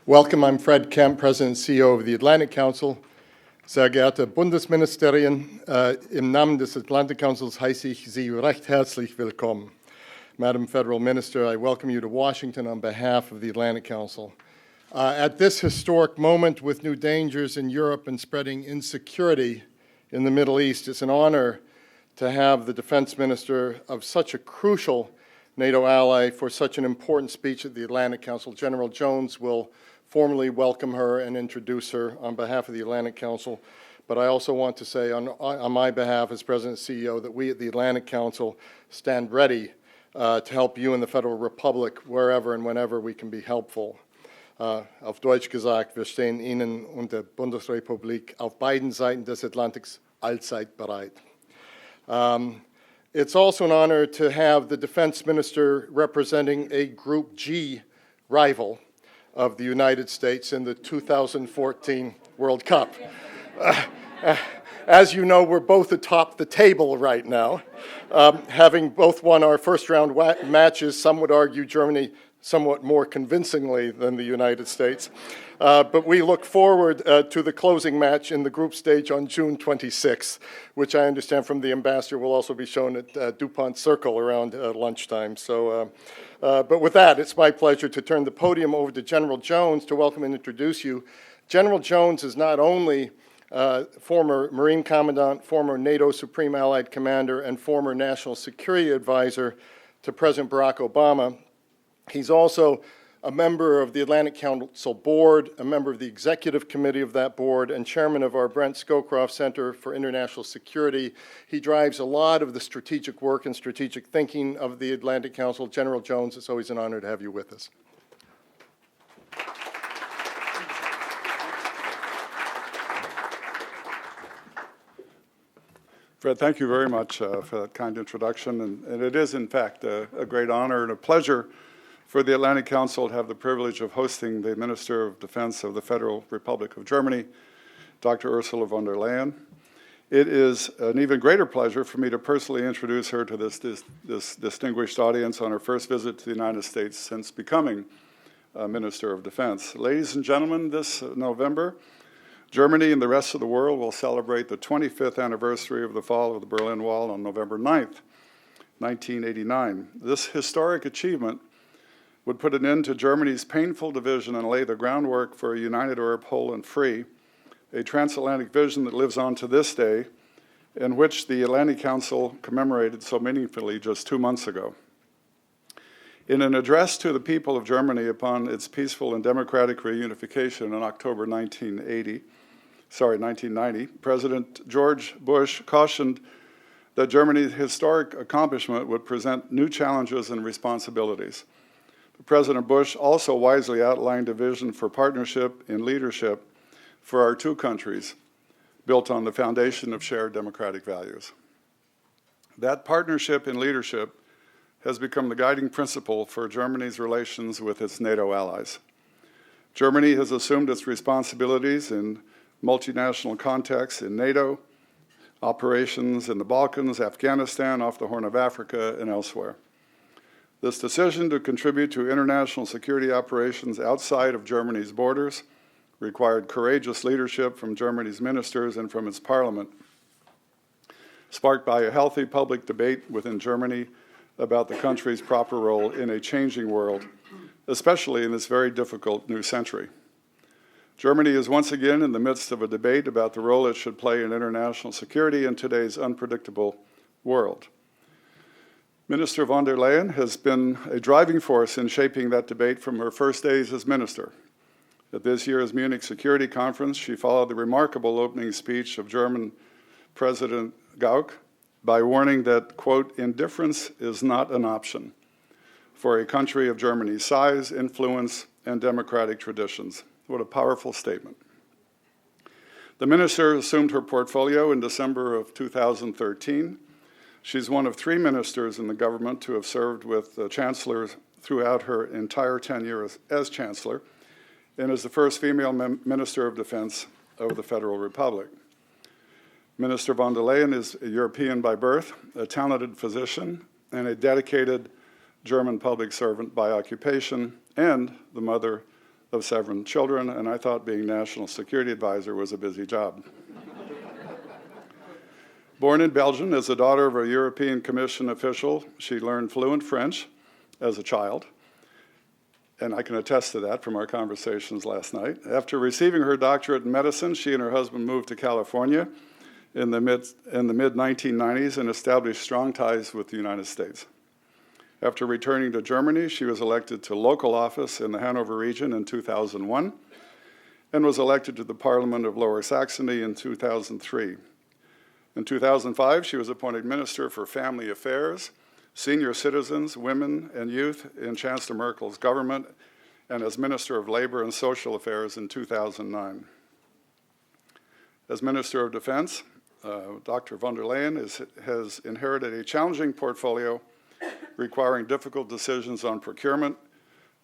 Welcome, I'm Fred Kemp, President and CEO of the Atlantic Council. Sehr geehrte Bundesministerin, im Namen des Atlantic Councils heiße ich Sie recht herzlich willkommen. Madam Federal Minister, I welcome you to Washington on behalf of the Atlantic Council. At this historic moment with new dangers in Europe and spreading insecurity in the Middle East, it's an honor to have the defense minister of such a crucial NATO ally for such an important speech at the Atlantic Council. General Jones will formally welcome her and introduce her on behalf of the Atlantic Council. But I also want to say on my behalf as President and CEO that we at the Atlantic Council stand ready to help you in the Federal Republic wherever and whenever we can be helpful. Auf Deutsch gesagt, wir stehen Ihnen und der Bundesrepublik auf beiden Seiten des Atlantiks allzeit bereit. It's also an honor to have the defense minister representing a Group G rival of the United States in the 2014 World Cup. As you know, we're both atop the table right now, having both won our first-round matches. Some would argue Germany somewhat more convincingly than the United States. But we look forward to the closing match in the group stage on June 26th, which I understand from the ambassador will also be shown at DuPont Circle around lunchtime. But with that, it's my pleasure to turn the podium over to General Jones to welcome and introduce you. General Jones is not only former Marine Commandant, former NATO Supreme Allied Commander, and former National Security Advisor to President Barack Obama. He's also a member of the Atlantic Council Board, a member of the Executive Committee of that board, and chairman of our Brent Scowcroft Center for International Security. He drives a lot of the strategic work and strategic thinking of the Atlantic Council. General Jones, it's always an honor to have you with us. Fred, thank you very much for that kind introduction. And it is, in fact, a great honor and a pleasure for the Atlantic Council to have the privilege of hosting the Minister of Defense of the Federal Republic of Germany, Dr. Ursula von der Leyen. It is an even greater pleasure for me to personally introduce her to this distinguished audience on her first visit to the United States since becoming Minister of Defense. Ladies and gentlemen, this November, Germany and the rest of the world will celebrate the 25th anniversary of the fall of the Berlin Wall on November 9th, 1989. This historic achievement would put an end to Germany's painful division and lay the groundwork for a united Europe whole and free, a transatlantic vision that lives on to this day, in which the Atlantic Council commemorated so meaningfully just 2 months ago. In an address to the people of Germany upon its peaceful and democratic reunification in October 1990, President George Bush cautioned that Germany's historic accomplishment would present new challenges and responsibilities. President Bush also wisely outlined a vision for partnership and leadership for our two countries, built on the foundation of shared democratic values. That partnership and leadership has become the guiding principle for Germany's relations with its NATO allies. Germany has assumed its responsibilities in multinational contexts in NATO, operations in the Balkans, Afghanistan, off the Horn of Africa, and elsewhere. This decision to contribute to international security operations outside of Germany's borders required courageous leadership from Germany's ministers and from its parliament, sparked by a healthy public debate within Germany about the country's proper role in a changing world, especially in this very difficult new century. Germany is once again in the midst of a debate about the role it should play in international security in today's unpredictable world. Minister von der Leyen has been a driving force in shaping that debate from her first days as minister. At this year's Munich Security Conference, she followed the remarkable opening speech of German President Gauck by warning that, quote, indifference is not an option for a country of Germany's size, influence, and democratic traditions. What a powerful statement. The minister assumed her portfolio in December of 2013. She's one of 3 ministers in the government to have served with chancellors throughout her entire tenure as chancellor, and is the first female minister of defense of the Federal Republic. Minister von der Leyen is a European by birth, a talented physician, and a dedicated German public servant by occupation, and the mother of 7 children, and I thought being National Security Advisor was a busy job. Born in Belgium as the daughter of a European Commission official, she learned fluent French as a child, and I can attest to that from our conversations last night. After receiving her doctorate in medicine, she and her husband moved to California in the mid-1990s and established strong ties with the United States. After returning to Germany, she was elected to local office in the Hanover region in 2001 and was elected to the Parliament of Lower Saxony in 2003. In 2005, she was appointed Minister for Family Affairs, Senior Citizens, Women, and Youth in Chancellor Merkel's government, and as Minister of Labor and Social Affairs in 2009. As Minister of Defense, Dr. von der Leyen has inherited a challenging portfolio requiring difficult decisions on procurement,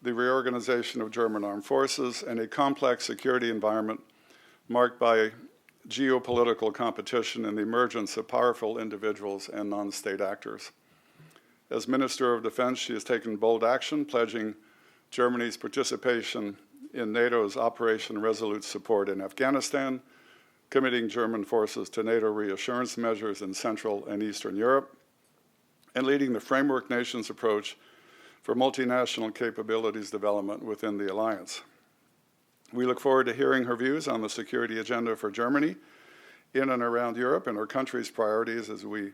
the reorganization of German armed forces, and a complex security environment marked by geopolitical competition and the emergence of powerful individuals and non-state actors. As Minister of Defense, she has taken bold action, pledging Germany's participation in NATO's Operation Resolute support in Afghanistan, committing German forces to NATO reassurance measures in Central and Eastern Europe, and leading the framework nations approach for multinational capabilities development within the alliance. We look forward to hearing her views on the security agenda for Germany in and around Europe and her country's priorities as we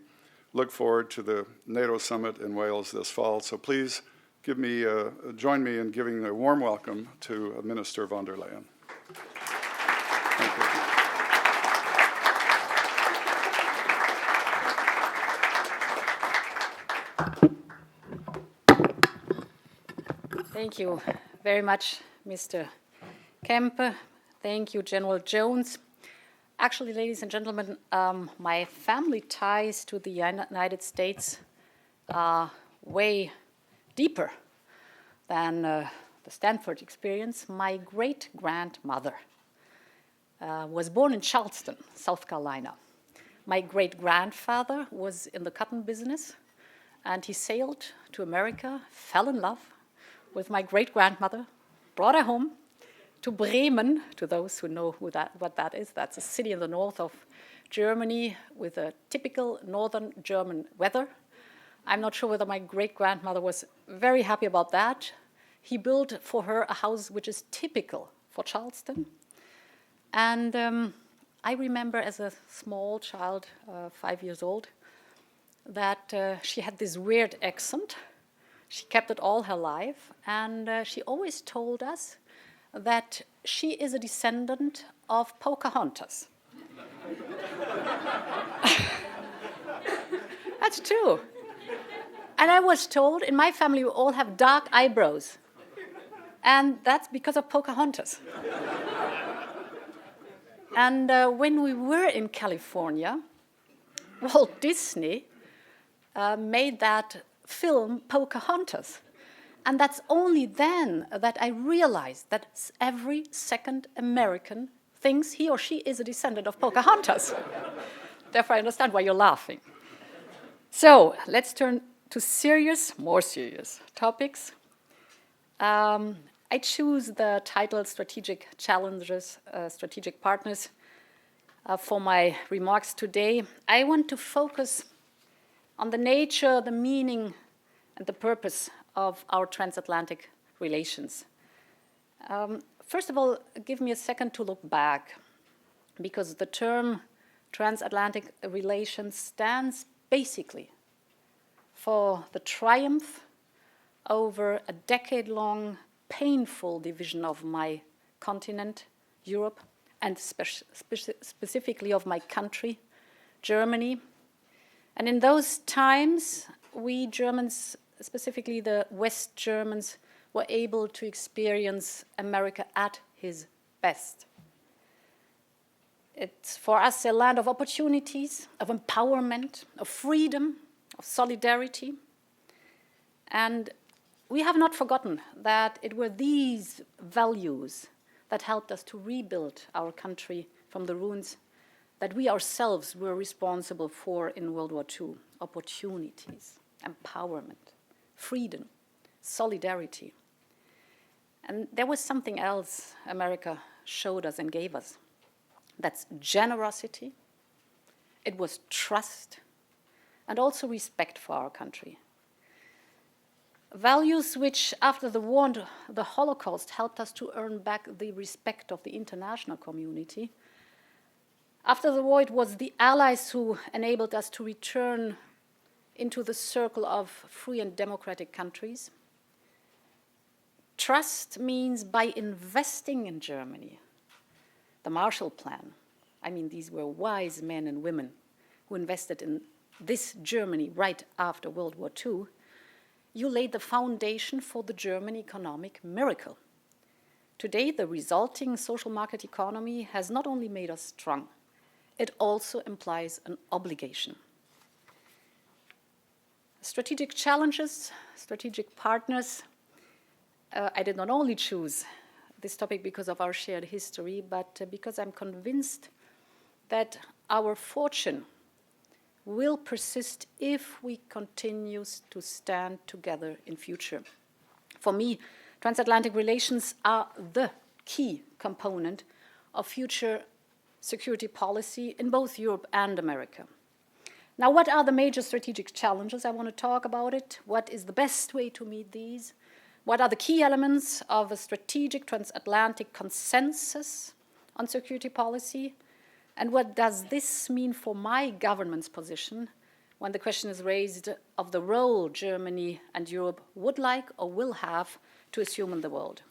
look forward to the NATO summit in Wales this fall. So please join me in giving a warm welcome to Minister von der Leyen. Thank you. Thank you very much, Mr. Kempe. Thank you, General Jones. Actually, ladies and gentlemen, my family ties to the United States are way deeper than the Stanford experience. My great-grandmother was born in Charleston, South Carolina. My great-grandfather was in the cotton business, and he sailed to America, fell in love with my great-grandmother, brought her home to Bremen. To those who know what that is, that's a city in the north of Germany with a typical northern German weather. I'm not sure whether my great-grandmother was very happy about that. He built for her a house which is typical for Charleston. And I remember as a small child, 5 years old, that she had this weird accent. She kept it all her life, and she always told us that she is a descendant of Pocahontas. That's true. And I was told in my family we all have dark eyebrows, and that's because of Pocahontas. And when we were in California, Walt Disney made that film Pocahontas. And that's only then that I realized that every second American thinks he or she is a descendant of Pocahontas. Therefore, I understand why you're laughing. So let's turn to more serious topics. I choose the title Strategic Challenges, Strategic Partners for my remarks today. I want to focus on the nature, the meaning, and the purpose of our transatlantic relations. First of all, give me a second to look back, because the term transatlantic relations stands basically for the triumph over a decade-long painful division of my continent, Europe, and specifically of my country, Germany. And in those times, we Germans, specifically the West Germans, were able to experience America at his best. It's for us a land of opportunities, of empowerment, of freedom, of solidarity. And we have not forgotten that it were these values that helped us to rebuild our country from the ruins that we ourselves were responsible for in World War II. Opportunities, empowerment, freedom, solidarity. And there was something else America showed us and gave us. That's generosity, it was trust, and also respect for our country. Values which, after the war and the Holocaust, helped us to earn back the respect of the international community. After the war, it was the Allies who enabled us to return into the circle of free and democratic countries. Trust means by investing in Germany, the Marshall Plan. I mean, these were wise men and women who invested in this Germany right after World War II. You laid the foundation for the German economic miracle. Today, the resulting social market economy has not only made us strong, it also implies an obligation. Strategic challenges, strategic partners. I did not only choose this topic because of our shared history, but because I'm convinced that our fortune will persist if we continue to stand together in future. For me, transatlantic relations are the key component of future security policy in both Europe and America. Now, what are the major strategic challenges? I want to talk about it. What is the best way to meet these? What are the key elements of a strategic transatlantic consensus on security policy? And what does this mean for my government's position when the question is raised of the role Germany and Europe would like or will have to assume in the world?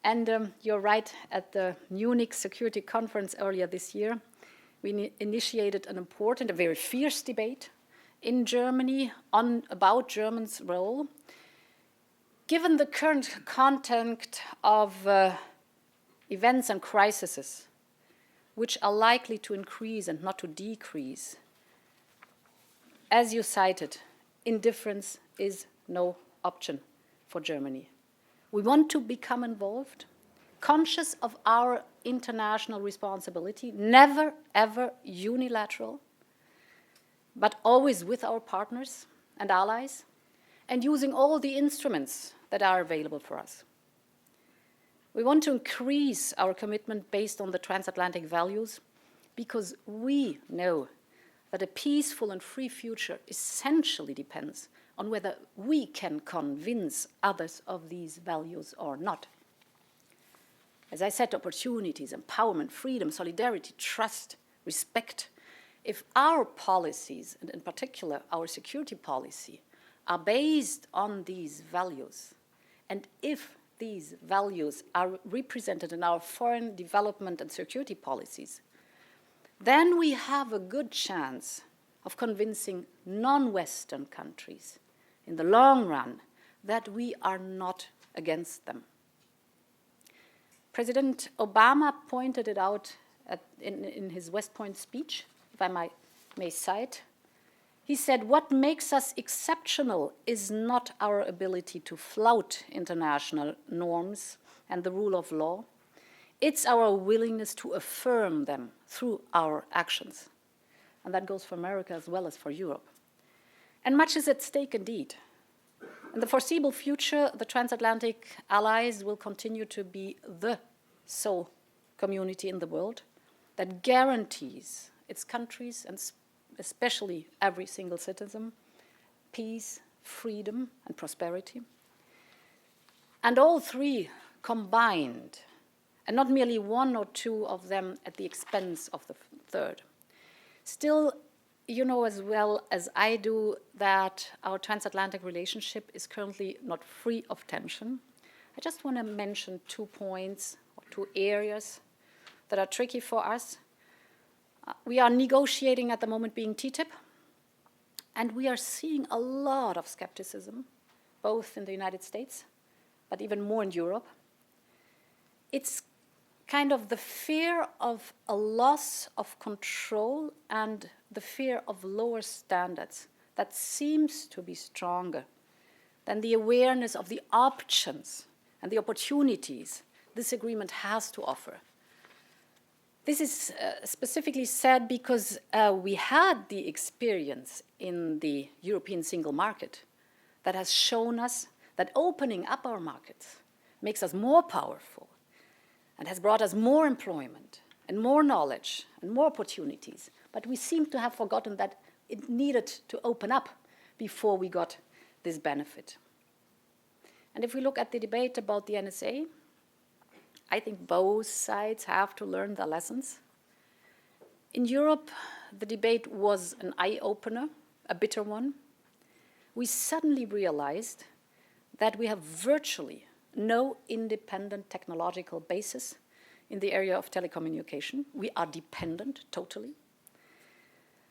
And you're right, at the Munich Security Conference earlier this year, we initiated an important, a very fierce debate in Germany about Germany's role. Given the current context of events and crises, which are likely to increase and not to decrease, as you cited, indifference is no option for Germany. We want to become involved, conscious of our international responsibility, never ever unilateral, but always with our partners and allies, and using all the instruments that are available for us. We want to increase our commitment based on the transatlantic values because we know that a peaceful and free future essentially depends on whether we can convince others of these values or not. As I said, opportunities, empowerment, freedom, solidarity, trust, respect. If our policies, and in particular our security policy, are based on these values, and if these values are represented in our foreign development and security policies, then we have a good chance of convincing non-Western countries in the long run that we are not against them. President Obama pointed it out in his West Point speech, if I may cite. He said, "What makes us exceptional is not our ability to flout international norms and the rule of law. It's our willingness to affirm them through our actions." And that goes for America as well as for Europe. And much is at stake indeed. In the foreseeable future, the transatlantic allies will continue to be the sole community in the world that guarantees its countries and especially every single citizen, peace, freedom, and prosperity. And all three combined, and not merely one or two of them at the expense of the third. Still, you know as well as I do that our transatlantic relationship is currently not free of tension. I just want to mention 2 points or 2 areas that are tricky for us. We are negotiating at the moment being TTIP, and we are seeing a lot of skepticism, both in the United States, but even more in Europe. It's kind of the fear of a loss of control and the fear of lower standards that seems to be stronger than the awareness of the options and the opportunities this agreement has to offer. This is specifically said because we had the experience in the European single market that has shown us that opening up our markets makes us more powerful and has brought us more employment and more knowledge and more opportunities. But we seem to have forgotten that it needed to open up before we got this benefit. And if we look at the debate about the NSA, I think both sides have to learn their lessons. In Europe, the debate was an eye-opener, a bitter one. We suddenly realized that we have virtually no independent technological basis in the area of telecommunication. We are dependent totally.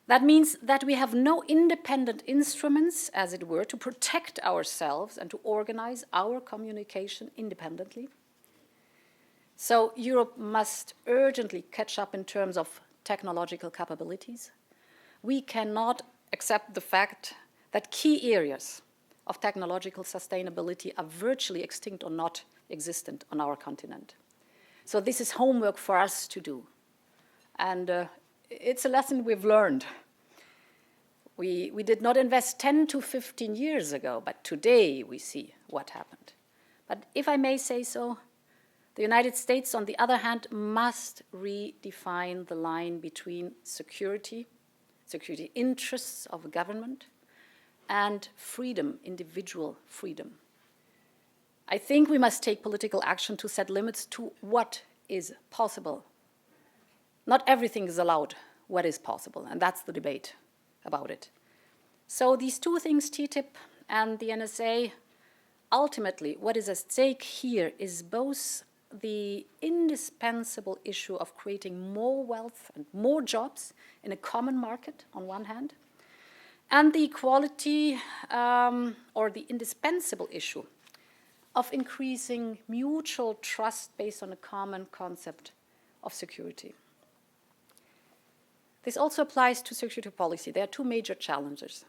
That means that we have no independent instruments, as it were, to protect ourselves and to organize our communication independently. So Europe must urgently catch up in terms of technological capabilities. We cannot accept the fact that key areas of technological sustainability are virtually extinct or not existent on our continent. So this is homework for us to do. And it's a lesson we've learned. We did not invest 10 to 15 years ago, but today we see what happened. But if I may say so, the United States, on the other hand, must redefine the line between security interests of a government, and freedom, individual freedom. I think we must take political action to set limits to what is possible. Not everything is allowed, what is possible, and that's the debate about it. So these two things, TTIP and the NSA, ultimately what is at stake here is both the indispensable issue of creating more wealth and more jobs in a common market on one hand, and the equality or the indispensable issue of increasing mutual trust based on a common concept of security. This also applies to security policy. There are two major challenges.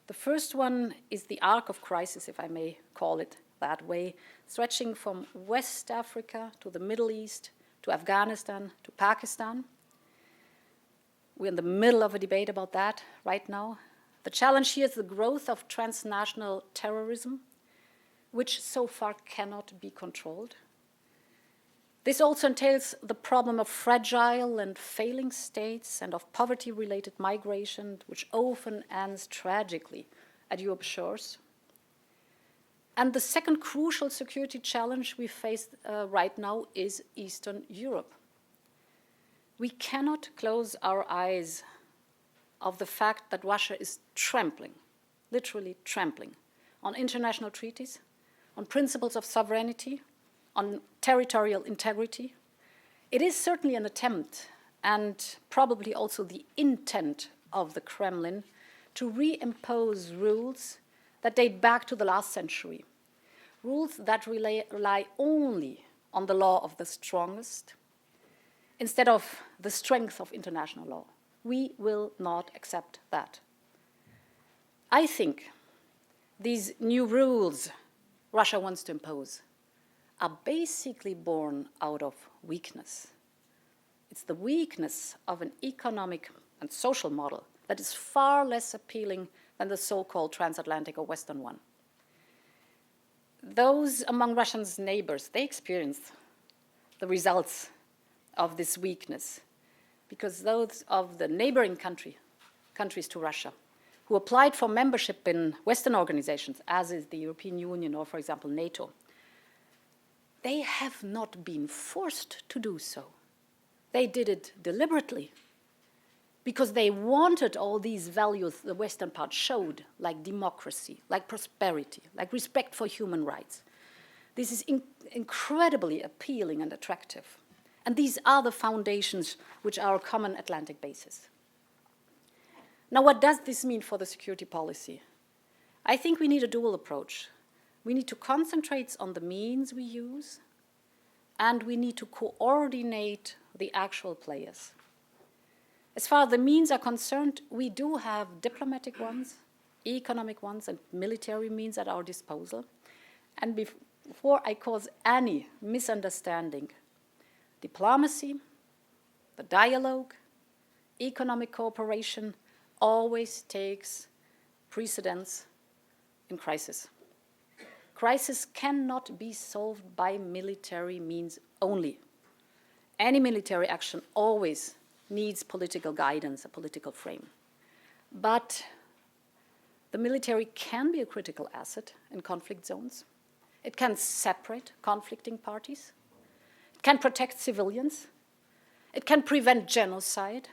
The first one is the arc of crisis, if I may call it that way, stretching from West Africa to the Middle East, to Afghanistan, to Pakistan. We're in the middle of a debate about that right now. The challenge here is the growth of transnational terrorism, which so far cannot be controlled. This also entails the problem of fragile and failing states and of poverty-related migration, which often ends tragically at Europe's shores. And the second crucial security challenge we face right now is Eastern Europe. We cannot close our eyes of the fact that Russia is trampling, literally trampling, on international treaties, on principles of sovereignty, on territorial integrity. It is certainly an attempt, and probably also the intent of the Kremlin, to reimpose rules that date back to the last century, rules that rely only on the law of the strongest, instead of the strength of international law. We will not accept that. I think these new rules Russia wants to impose are basically born out of weakness. It's the weakness of an economic and social model that is far less appealing than the so-called transatlantic or Western one. Those among Russia's neighbors, they experience the results of this weakness, because those of the neighboring countries to Russia who applied for membership in Western organizations, as is the European Union or, for example, NATO, they have not been forced to do so. They did it deliberately because they wanted all these values the Western part showed, like democracy, like prosperity, like respect for human rights. This is incredibly appealing and attractive. And these are the foundations which are our common Atlantic basis. Now, what does this mean for the security policy? I think we need a dual approach. We need to concentrate on the means we use, and we need to coordinate the actual players. As far as the means are concerned, we do have diplomatic ones, economic ones, and military means at our disposal. And before I cause any misunderstanding, diplomacy, the dialogue, economic cooperation always takes precedence in crisis. crisis cannot be solved by military means only. Any military action always needs political guidance, a political frame. But the military can be a critical asset in conflict zones. It can separate conflicting parties. It can protect civilians. It can prevent genocide.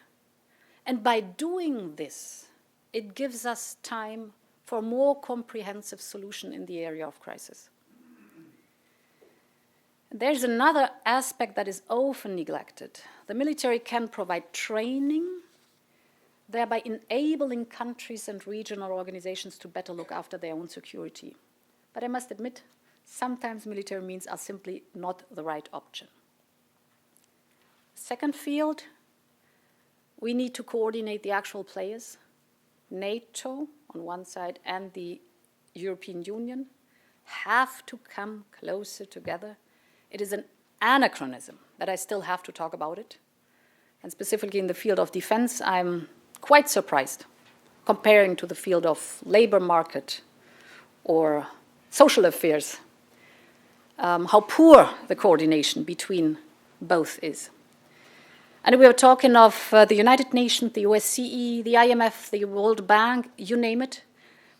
And by doing this, it gives us time for a more comprehensive solution in the area of crisis. There's another aspect that is often neglected. The military can provide training, thereby enabling countries and regional organizations to better look after their own security. But I must admit, sometimes military means are simply not the right option. Second field, we need to coordinate the actual players, NATO on one side and the European Union have to come closer together. It is an anachronism that I still have to talk about it. And specifically in the field of defense, I'm quite surprised, comparing to the field of labor market or social affairs, how poor the coordination between both is. And we were talking of the United Nations, the OSCE, the IMF, the World Bank, you name it.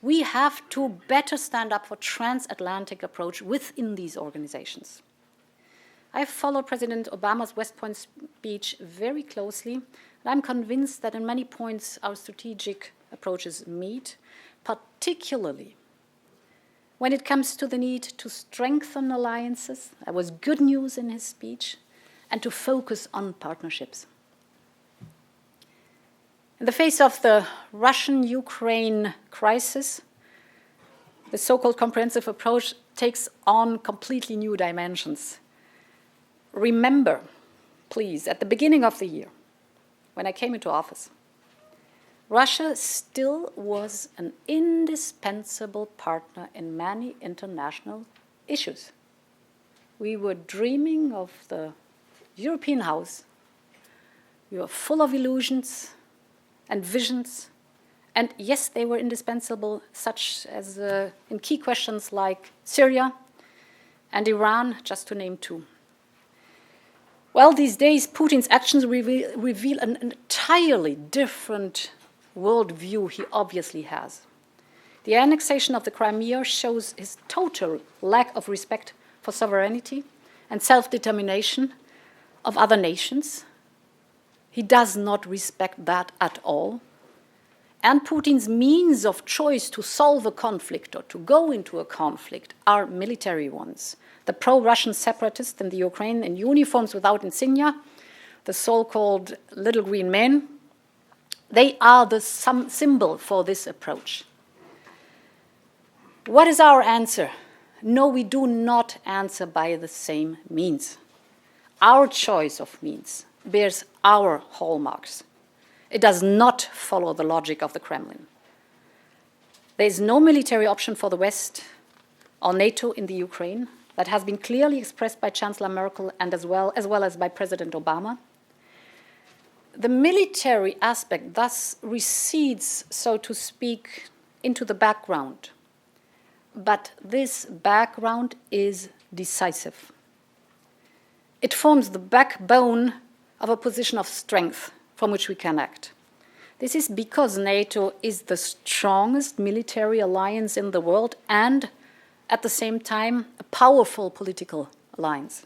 We have to better stand up for transatlantic approach within these organizations. I followed President Obama's West Point speech very closely, and I'm convinced that in many points our strategic approaches meet, particularly when it comes to the need to strengthen alliances. That was good news in his speech, and to focus on partnerships. In the face of the Russian-Ukraine crisis, the so-called comprehensive approach takes on completely new dimensions. Remember, please, at the beginning of the year, when I came into office, Russia still was an indispensable partner in many international issues. We were dreaming of the European house. We were full of illusions and visions. And yes, they were indispensable, such as in key questions like Syria and Iran, just to name two. Well, these days, Putin's actions reveal an entirely different worldview he obviously has. The annexation of the Crimea shows his total lack of respect for sovereignty and self-determination of other nations. He does not respect that at all. And Putin's means of choice to solve a conflict or to go into a conflict are military ones. The pro-Russian separatists in the Ukraine in uniforms without insignia, the so-called little green men, they are the symbol for this approach. What is our answer? No, we do not answer by the same means. Our choice of means bears our hallmarks. It does not follow the logic of the Kremlin. There is no military option for the West or NATO in the Ukraine. That has been clearly expressed by Chancellor Merkel and as well as by President Obama. The military aspect thus recedes, so to speak, into the background. But this background is decisive. It forms the backbone of a position of strength from which we can act. This is because NATO is the strongest military alliance in the world and, at the same time, a powerful political alliance.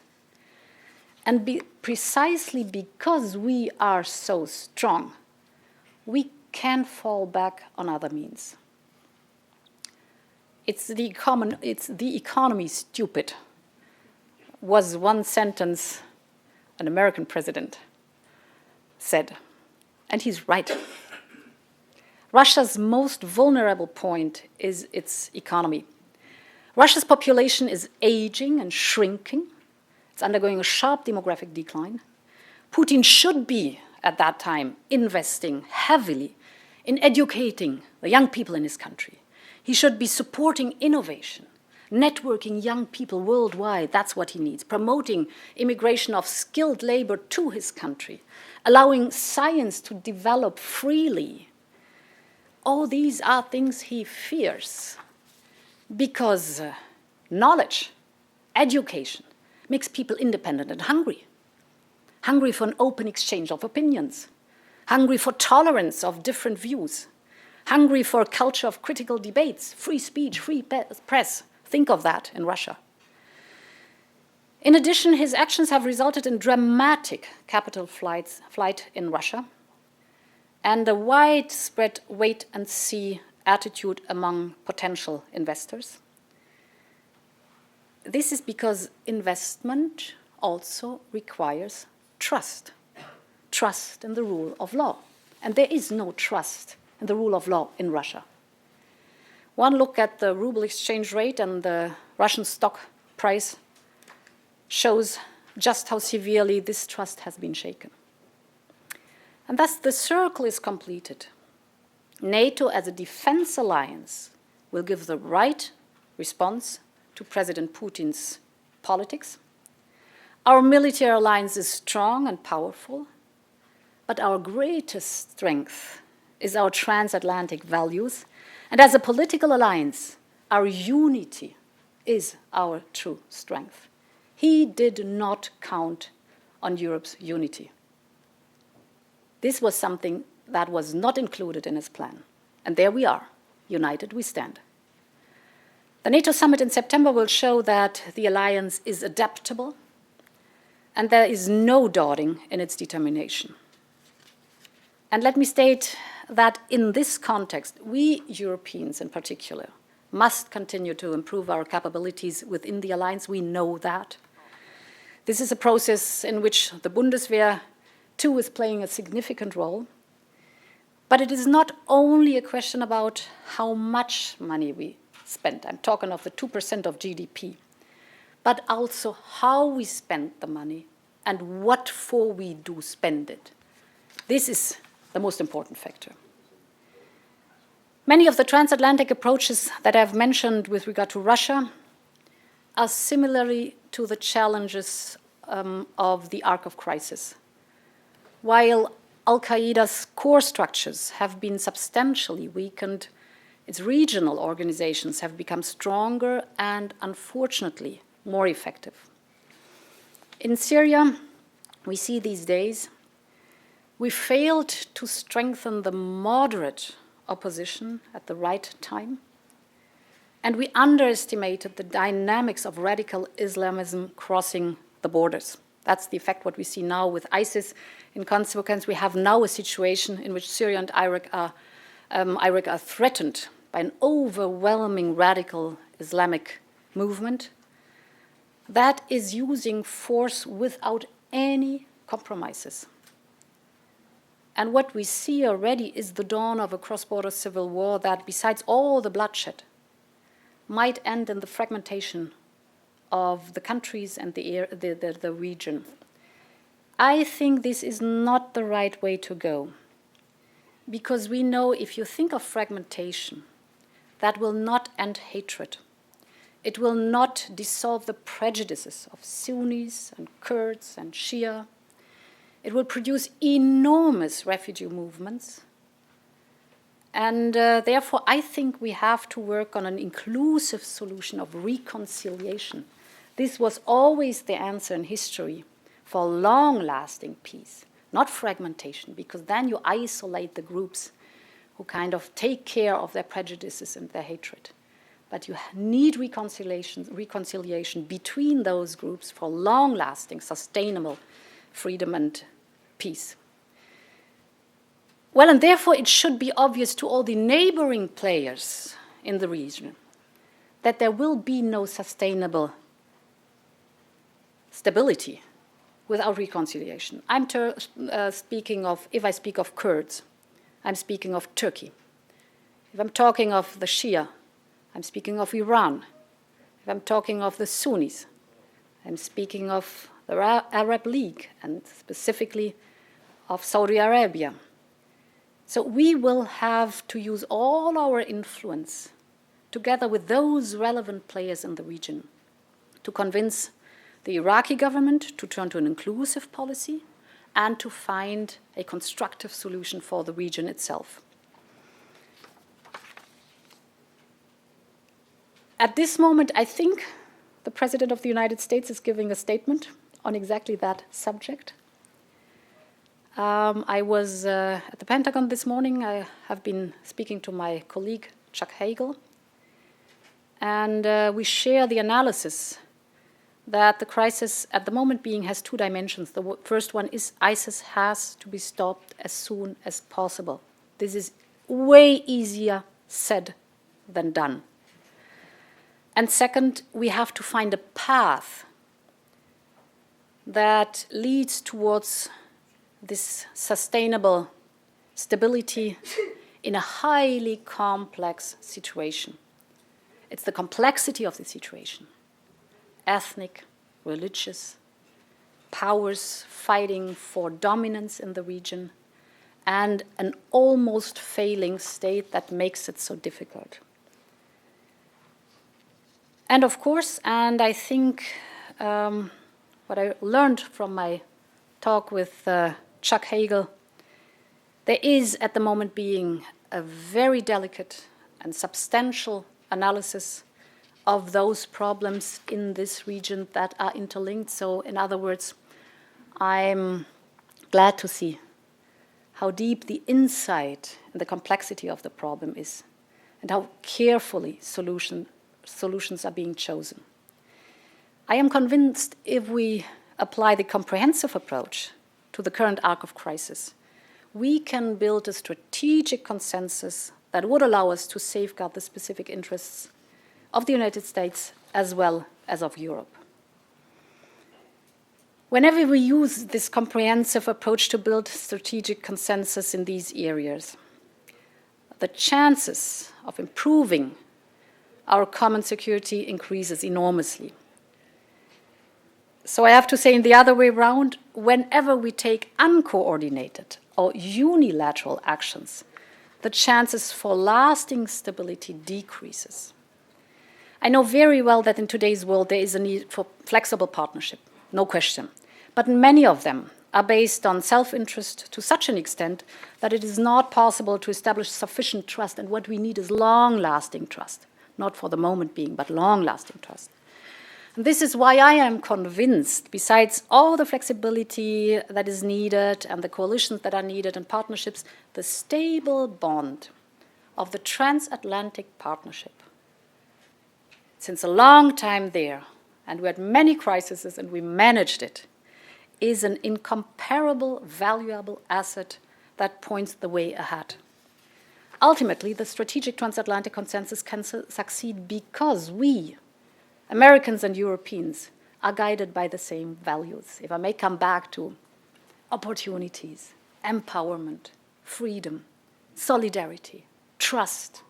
And precisely because we are so strong, we can fall back on other means. It's the economy, stupid, was one sentence an American president said. And he's right. Russia's most vulnerable point is its economy. Russia's population is aging and shrinking. It's undergoing a sharp demographic decline. Putin should be, at that time, investing heavily in educating the young people in his country. He should be supporting innovation, networking young people worldwide. That's what he needs. Promoting immigration of skilled labor to his country, allowing science to develop freely. All these are things he fears because knowledge, education, makes people independent and hungry. Hungry for an open exchange of opinions, hungry for tolerance of different views, hungry for a culture of critical debates, free speech, free press. Think of that in Russia. In addition, his actions have resulted in dramatic capital flight in Russia and a widespread wait-and-see attitude among potential investors. This is because investment also requires trust, trust in the rule of law. And there is no trust in the rule of law in Russia. One look at the ruble exchange rate and the Russian stock price shows just how severely this trust has been shaken. And thus the circle is completed. NATO as a defense alliance will give the right response to President Putin's politics. Our military alliance is strong and powerful, but our greatest strength is our transatlantic values. And as a political alliance, our unity is our true strength. He did not count on Europe's unity. This was something that was not included in his plan. And there we are, united we stand. The NATO summit in September will show that the alliance is adaptable and there is no dawdling in its determination. And let me state that in this context, we Europeans in particular must continue to improve our capabilities within the alliance. We know that. This is a process in which the Bundeswehr too is playing a significant role. But it is not only a question about how much money we spend. I'm talking of the 2% of GDP. But also how we spend the money and what for we do spend it. This is the most important factor. Many of the transatlantic approaches that I've mentioned with regard to Russia are similarly to the challenges of the arc of crisis. While Al-Qaeda's core structures have been substantially weakened, its regional organizations have become stronger and, unfortunately, more effective. In Syria, we see these days, we failed to strengthen the moderate opposition at the right time, and we underestimated the dynamics of radical Islamism crossing the borders. That's the effect what we see now with ISIS. In consequence, we have now a situation in which Syria and Iraq are threatened by an overwhelming radical Islamic movement that is using force without any compromises. And what we see already is the dawn of a cross-border civil war that, besides all the bloodshed, might end in the fragmentation of the countries and the region. I think this is not the right way to go, because we know if you think of fragmentation, that will not end hatred. It will not dissolve the prejudices of Sunnis and Kurds and Shia. It will produce enormous refugee movements. And therefore, I think we have to work on an inclusive solution of reconciliation. This was always the answer in history for long-lasting peace, not fragmentation, because then you isolate the groups who kind of take care of their prejudices and their hatred. But you need reconciliation between those groups for long-lasting, sustainable freedom and peace. Well, and therefore it should be obvious to all the neighboring players in the region that there will be no sustainable stability without reconciliation. I'm speaking of, if I speak of Kurds, I'm speaking of Turkey. If I'm talking of the Shia, I'm speaking of Iran. If I'm talking of the Sunnis, I'm speaking of the Arab League and specifically of Saudi Arabia. So we will have to use all our influence together with those relevant players in the region to convince the Iraqi government to turn to an inclusive policy and to find a constructive solution for the region itself. At this moment, I think the President of the United States is giving a statement on exactly that subject. I was at the Pentagon this morning. I have been speaking to my colleague, Chuck Hagel, and we share the analysis that the crisis at the moment being has two dimensions. The first one is ISIS has to be stopped as soon as possible. This is way easier said than done. And second, we have to find a path that leads towards this sustainable stability in a highly complex situation. It's the complexity of the situation. Ethnic, religious, powers fighting for dominance in the region, and an almost failing state that makes it so difficult. And of course, and I think what I learned from my talk with Chuck Hagel, there is at the moment being a very delicate and substantial analysis of those problems in this region that are interlinked. So in other words, I'm glad to see how deep the insight and the complexity of the problem is, and how carefully solutions are being chosen. I am convinced if we apply the comprehensive approach to the current arc of crisis, we can build a strategic consensus that would allow us to safeguard the specific interests of the United States as well as of Europe. Whenever we use this comprehensive approach to build strategic consensus in these areas, the chances of improving our common security increases enormously. So I have to say, in the other way around, whenever we take uncoordinated or unilateral actions, the chances for lasting stability decreases. I know very well that in today's world there is a need for flexible partnership, no question. But many of them are based on self-interest to such an extent that it is not possible to establish sufficient trust, and what we need is long-lasting trust, not for the moment being, but long-lasting trust. And this is why I am convinced, besides all the flexibility that is needed and the coalitions that are needed and partnerships, the stable bond of the transatlantic partnership, since a long time there, and we had many crises and we managed it, is an incomparable, valuable asset that points the way ahead. Ultimately, the strategic transatlantic consensus can succeed because we, Americans and Europeans, are guided by the same values. If I may come back to opportunities, empowerment, freedom, solidarity, trust,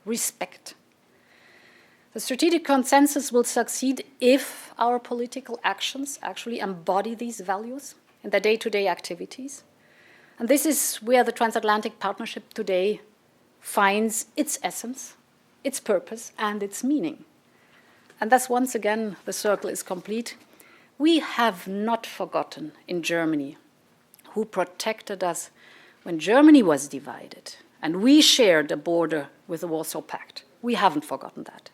respect. The strategic consensus will succeed if our political actions actually embody these values in their day-to-day activities. And this is where the transatlantic partnership today finds its essence, its purpose, and its meaning. And thus, once again, the circle is complete. We have not forgotten in Germany who protected us when Germany was divided and we shared a border with the Warsaw Pact. We haven't forgotten that.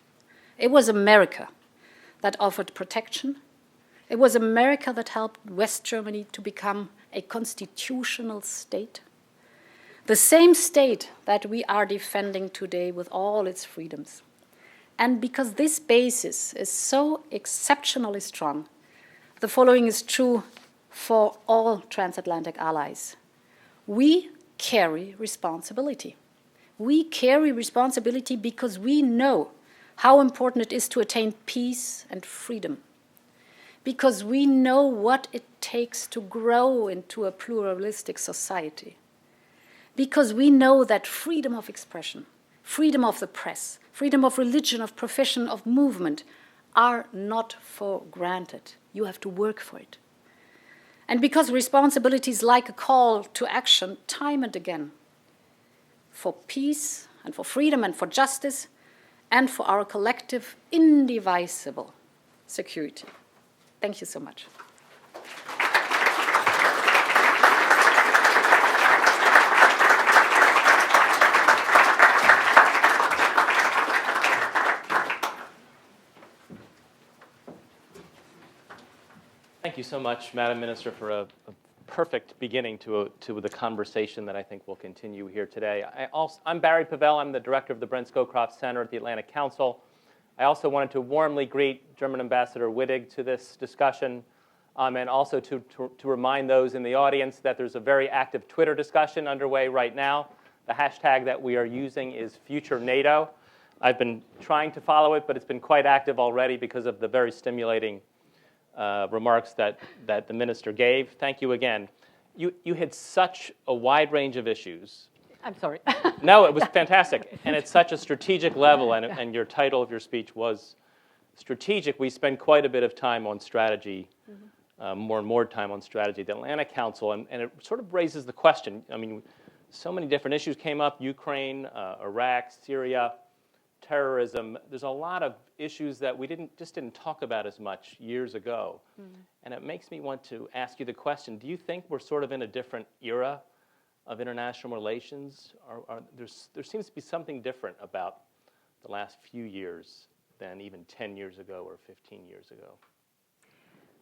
It was America that offered protection. It was America that helped West Germany to become a constitutional state. The same state that we are defending today with all its freedoms. And because this basis is so exceptionally strong, the following is true for all transatlantic allies. We carry responsibility. We carry responsibility because we know how important it is to attain peace and freedom, because we know what it takes to grow into a pluralistic society, because we know that freedom of expression, freedom of the press, freedom of religion, of profession, of movement are not for granted. You have to work for it. And because responsibility is like a call to action time and again for peace and for freedom and for justice, and for our collective, indivisible security. Thank you so much. Thank you so much, Madam Minister, for a perfect beginning to the conversation that I think will continue here today. I'm Barry Pavel. I'm the director of the Brent Scowcroft Center at the Atlantic Council. I also wanted to warmly greet German Ambassador Wittig to this discussion, and also to remind those in the audience that there's a very active Twitter discussion underway right now. The hashtag that we are using is #FutureNATO. I've been trying to follow it, but it's been quite active already because of the very stimulating remarks that the minister gave. Thank you again. You had such a wide range of issues. I'm sorry. No, it was fantastic. And it's such a strategic level, and your title of your speech was strategic. We spend quite a bit of time on strategy, more and more time on strategy at the Atlantic Council, and it sort of raises the question. I mean, so many different issues came up: Ukraine, Iraq, Syria, terrorism. There's a lot of issues that we didn't talk about as much years ago. And it makes me want to ask you the question, do you think we're sort of in a different era of international relations? There seems to be something different about the last few years than even 10 years ago or 15 years ago.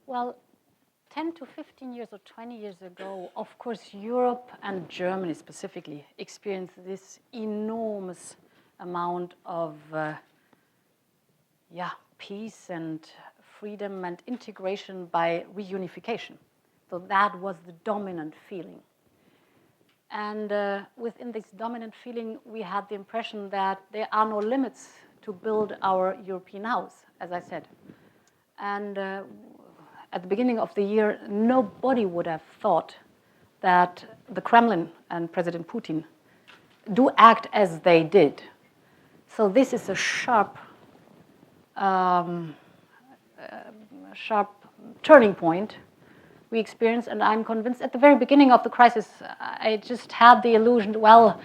Well, 10 to 15 years or 20 years ago, of course, Europe and Germany specifically experienced this enormous amount of peace and freedom and integration by reunification. So that was the dominant feeling. And within this dominant feeling, we had the impression that there are no limits to build our European house, as I said. And at the beginning of the year, nobody would have thought that the Kremlin and President Putin do act as they did. So this is a sharp turning point we experienced, and I'm convinced at the very beginning of the crisis, I just had the illusion, well,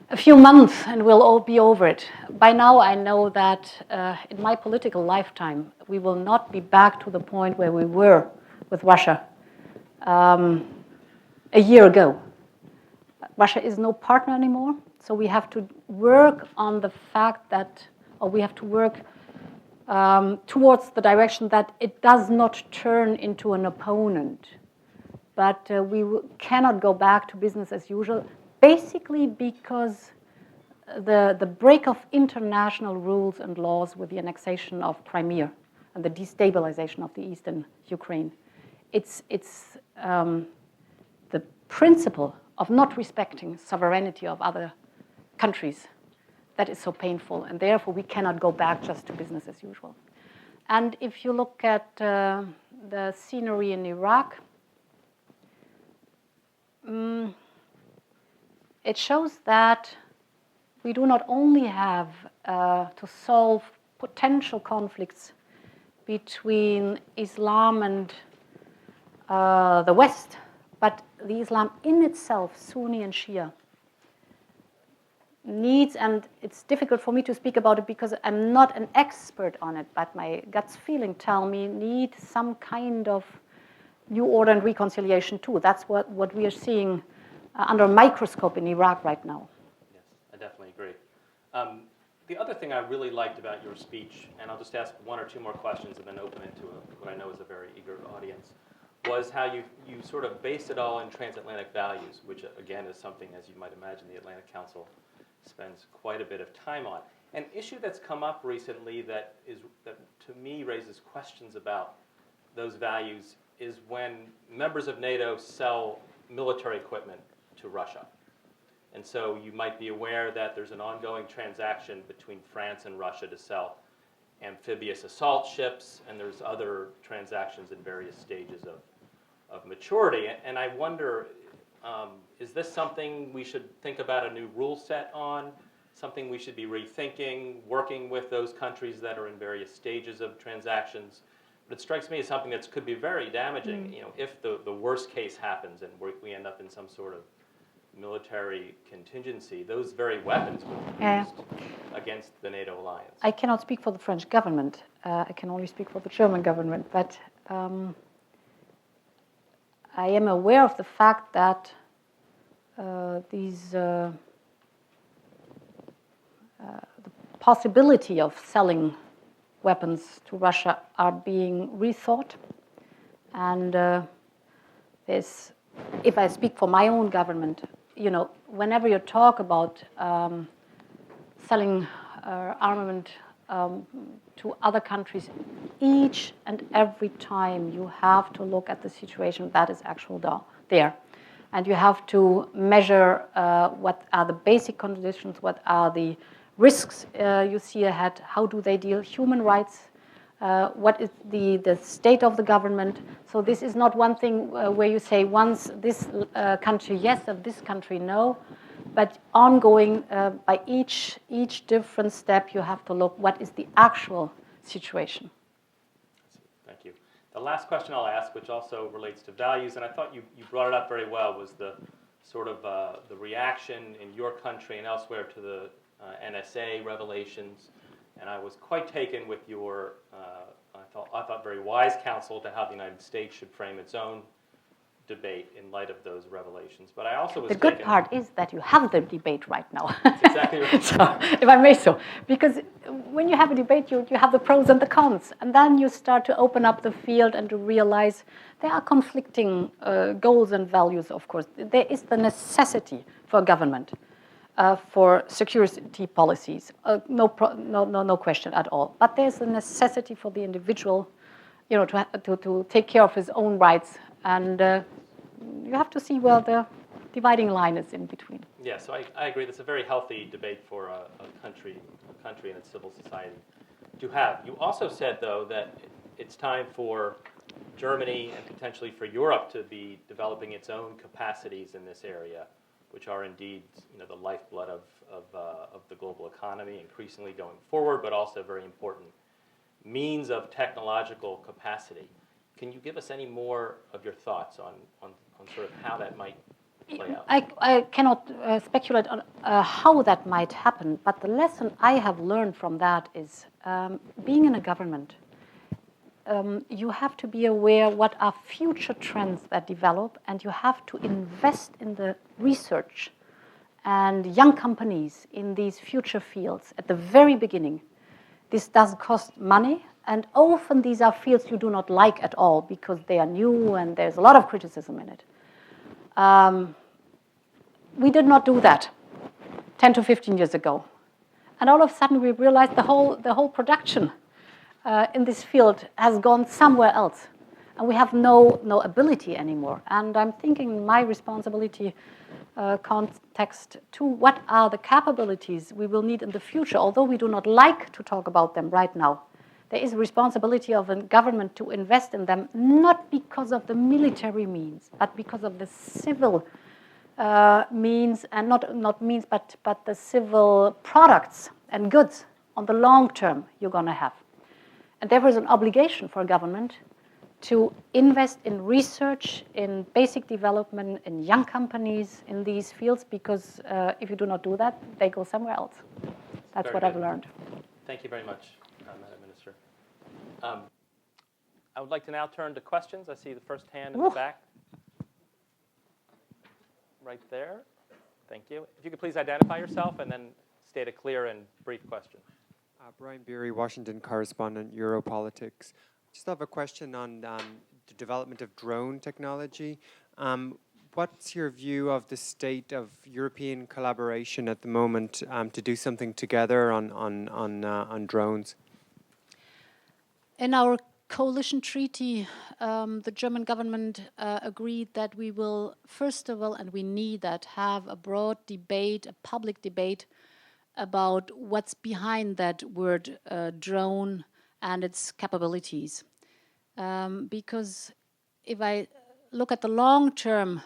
a few months and we'll all be over it. By now I know that in my political lifetime, we will not be back to the point where we were with Russia a year ago. Russia is no partner anymore, so we have to work on the fact that, or we have to work towards the direction that it does not turn into an opponent. But we cannot go back to business as usual, basically because the break of international rules and laws with the annexation of Crimea and the destabilization of the eastern Ukraine. It's the principle of not respecting sovereignty of other countries that is so painful, and therefore we cannot go back just to business as usual. And if you look at the scenery in Iraq, it shows that we do not only have to solve potential conflicts between Islam and the West, but the Islam in itself, Sunni and Shia, needs, and it's difficult for me to speak about it because I'm not an expert on it, but my gut's feeling tell me need some kind of new order and reconciliation too. That's what we are seeing under a microscope in Iraq right now. Yes, I definitely agree. The other thing I really liked about your speech, and I'll just ask one or two more questions and then open it to what I know is a very eager audience, was how you sort of based it all in transatlantic values, which again is something, as you might imagine, the Atlantic Council spends quite a bit of time on. An issue that's come up recently that to me raises questions about those values is when members of NATO sell military equipment to Russia. And so you might be aware that there's an ongoing transaction between France and Russia to sell amphibious assault ships, and there's other transactions in various stages of maturity. And I wonder, is this something we should think about a new rule set on, something we should be rethinking, working with those countries that are in various stages of transactions? But it strikes me as something that could be very damaging, if the worst case happens and we end up in some sort of military contingency. Those very weapons would be used against the NATO alliance. I cannot speak for the French government. I can only speak for the German government. But I am aware of the fact that the possibility of selling weapons to Russia are being rethought. And if I speak for my own government, whenever you talk about selling armament to other countries, each and every time you have to look at the situation that is actually there. And you have to measure what are the basic conditions, what are the risks you see ahead, how do they deal, human rights, what is the state of the government. So this is not one thing where you say once this country yes and this country no, but ongoing by each different step you have to look what is the actual situation. Thank you. The last question I'll ask, which also relates to values, and I thought you brought it up very well, was the sort of the reaction in your country and elsewhere to the NSA revelations. And I was quite taken with your, I thought very wise counsel to how the United States should frame its own debate in light of those revelations. But I also was The good part is that you have the debate right now. That's exactly right. So, if I may so. Because when you have a debate, you have the pros and the cons. And then you start to open up the field and to realize there are conflicting goals and values, of course. There is the necessity for government, for security policies. No question at all. But there's a necessity for the individual, to take care of his own rights. And you have to see where the dividing line is in between. Yeah, so I agree. That's a very healthy debate for a country and its civil society to have. You also said, though, that it's time for Germany and potentially for Europe to be developing its own capacities in this area, which are indeed, the lifeblood of the global economy, increasingly going forward, but also very important means of technological capacity. Can you give us any more of your thoughts on sort of how that might play out? I cannot speculate on how that might happen, but the lesson I have learned from that is being in a government, you have to be aware what are future trends that develop, and you have to invest in the research and young companies in these future fields at the very beginning. This does cost money, and often these are fields you do not like at all because they are new and there's a lot of criticism in it. We did not do that 10 to 15 years ago. And all of a sudden we realized the whole production in this field has gone somewhere else. And we have no ability anymore. And I'm thinking my responsibility context to what are the capabilities we will need in the future, although we do not like to talk about them right now. There is a responsibility of a government to invest in them, not because of the military means, but because of the civil means, and not means, but the civil products and goods on the long term you're going to have. And there is an obligation for a government to invest in research, in basic development, in young companies in these fields, because if you do not do that, they go somewhere else. That's Very what good. I've learned. Thank you very much, Madam Minister. I would like to now turn to questions. I see the first hand in the back. Right there. Thank you. If you could please identify yourself and then state a clear and brief question. Brian Beery, Washington correspondent, Europolitics. Just have a question on the development of drone technology. What's your view of the state of European collaboration at the moment to do something together on drones? In our coalition treaty, the German government agreed that we will, first of all, and we need that, have a broad debate, a public debate about what's behind that word drone and its capabilities. Because if I look at the long-term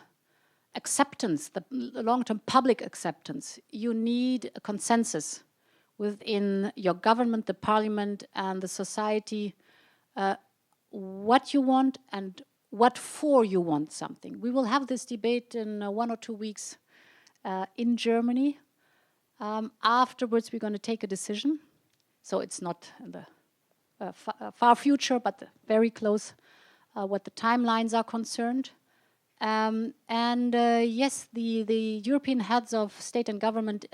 acceptance, the long-term public acceptance, you need a consensus within your government, the parliament, and the society, what you want and what for you want something. We will have this debate in 1 or 2 weeks in Germany. Afterwards, we're going to take a decision. So it's not in the far future, but very close what the timelines are concerned. Yes, the European heads of state and government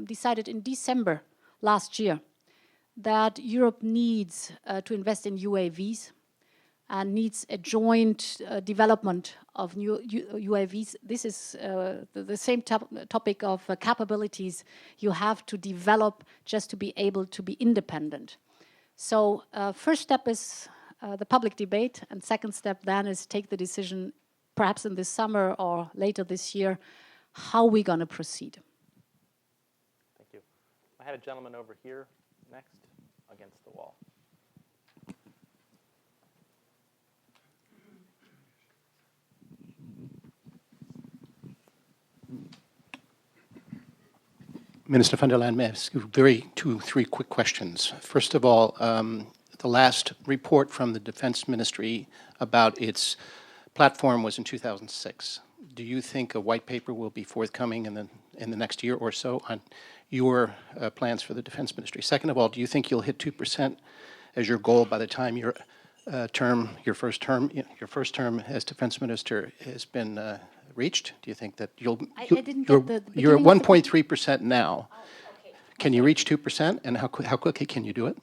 decided in December last year that Europe needs to invest in UAVs. and needs a joint development of new UAVs. This is the same topic of capabilities you have to develop just to be able to be independent. So first step is the public debate, and second step then is take the decision, perhaps in this summer or later this year, how we're going to proceed. Thank you. I had a gentleman over here next against the wall. Minister van der Leyen, may I ask you three quick questions? First of all, the last report from the Defense Ministry about its platform was in 2006. Do you think a white paper will be forthcoming in the next year or so on your plans for the Defense Ministry? Second of all, do you think you'll hit 2% as your goal by the time your first term as Defense Minister has been reached? Do you think that you're at 1.3% now? Oh, okay. Can you reach 2%, and how quickly can you do it?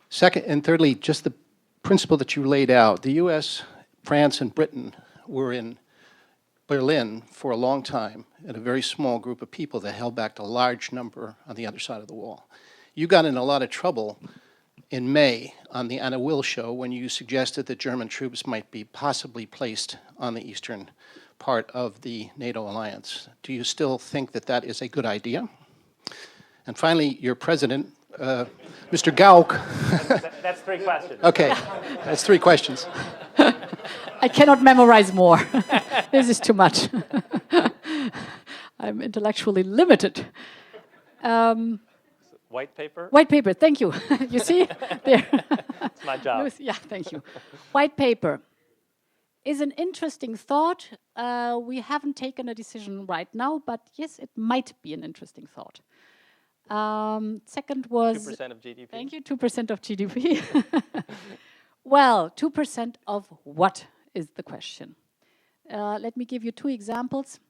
Second and thirdly, just the principle that you laid out. The U.S., France, and Britain were in Berlin for a long time, and a very small group of people that held back a large number on the other side of the wall. You got in a lot of trouble in May on the Anna Will show when you suggested that German troops might be possibly placed on the eastern part of the NATO alliance. Do you still think that that is a good idea? And finally, your president, Mr. Gauck. That's three questions. Okay, that's three questions. I cannot memorize more. This is too much. I'm intellectually limited. White paper? White paper, thank you. You see? There. It's my job. Yeah, thank you. White paper is an interesting thought. We haven't taken a decision right now, but yes, it might be an interesting thought. Second was... 2% of GDP? Thank you, 2% of GDP. Well, 2% of what is the question? Let me give you two examples.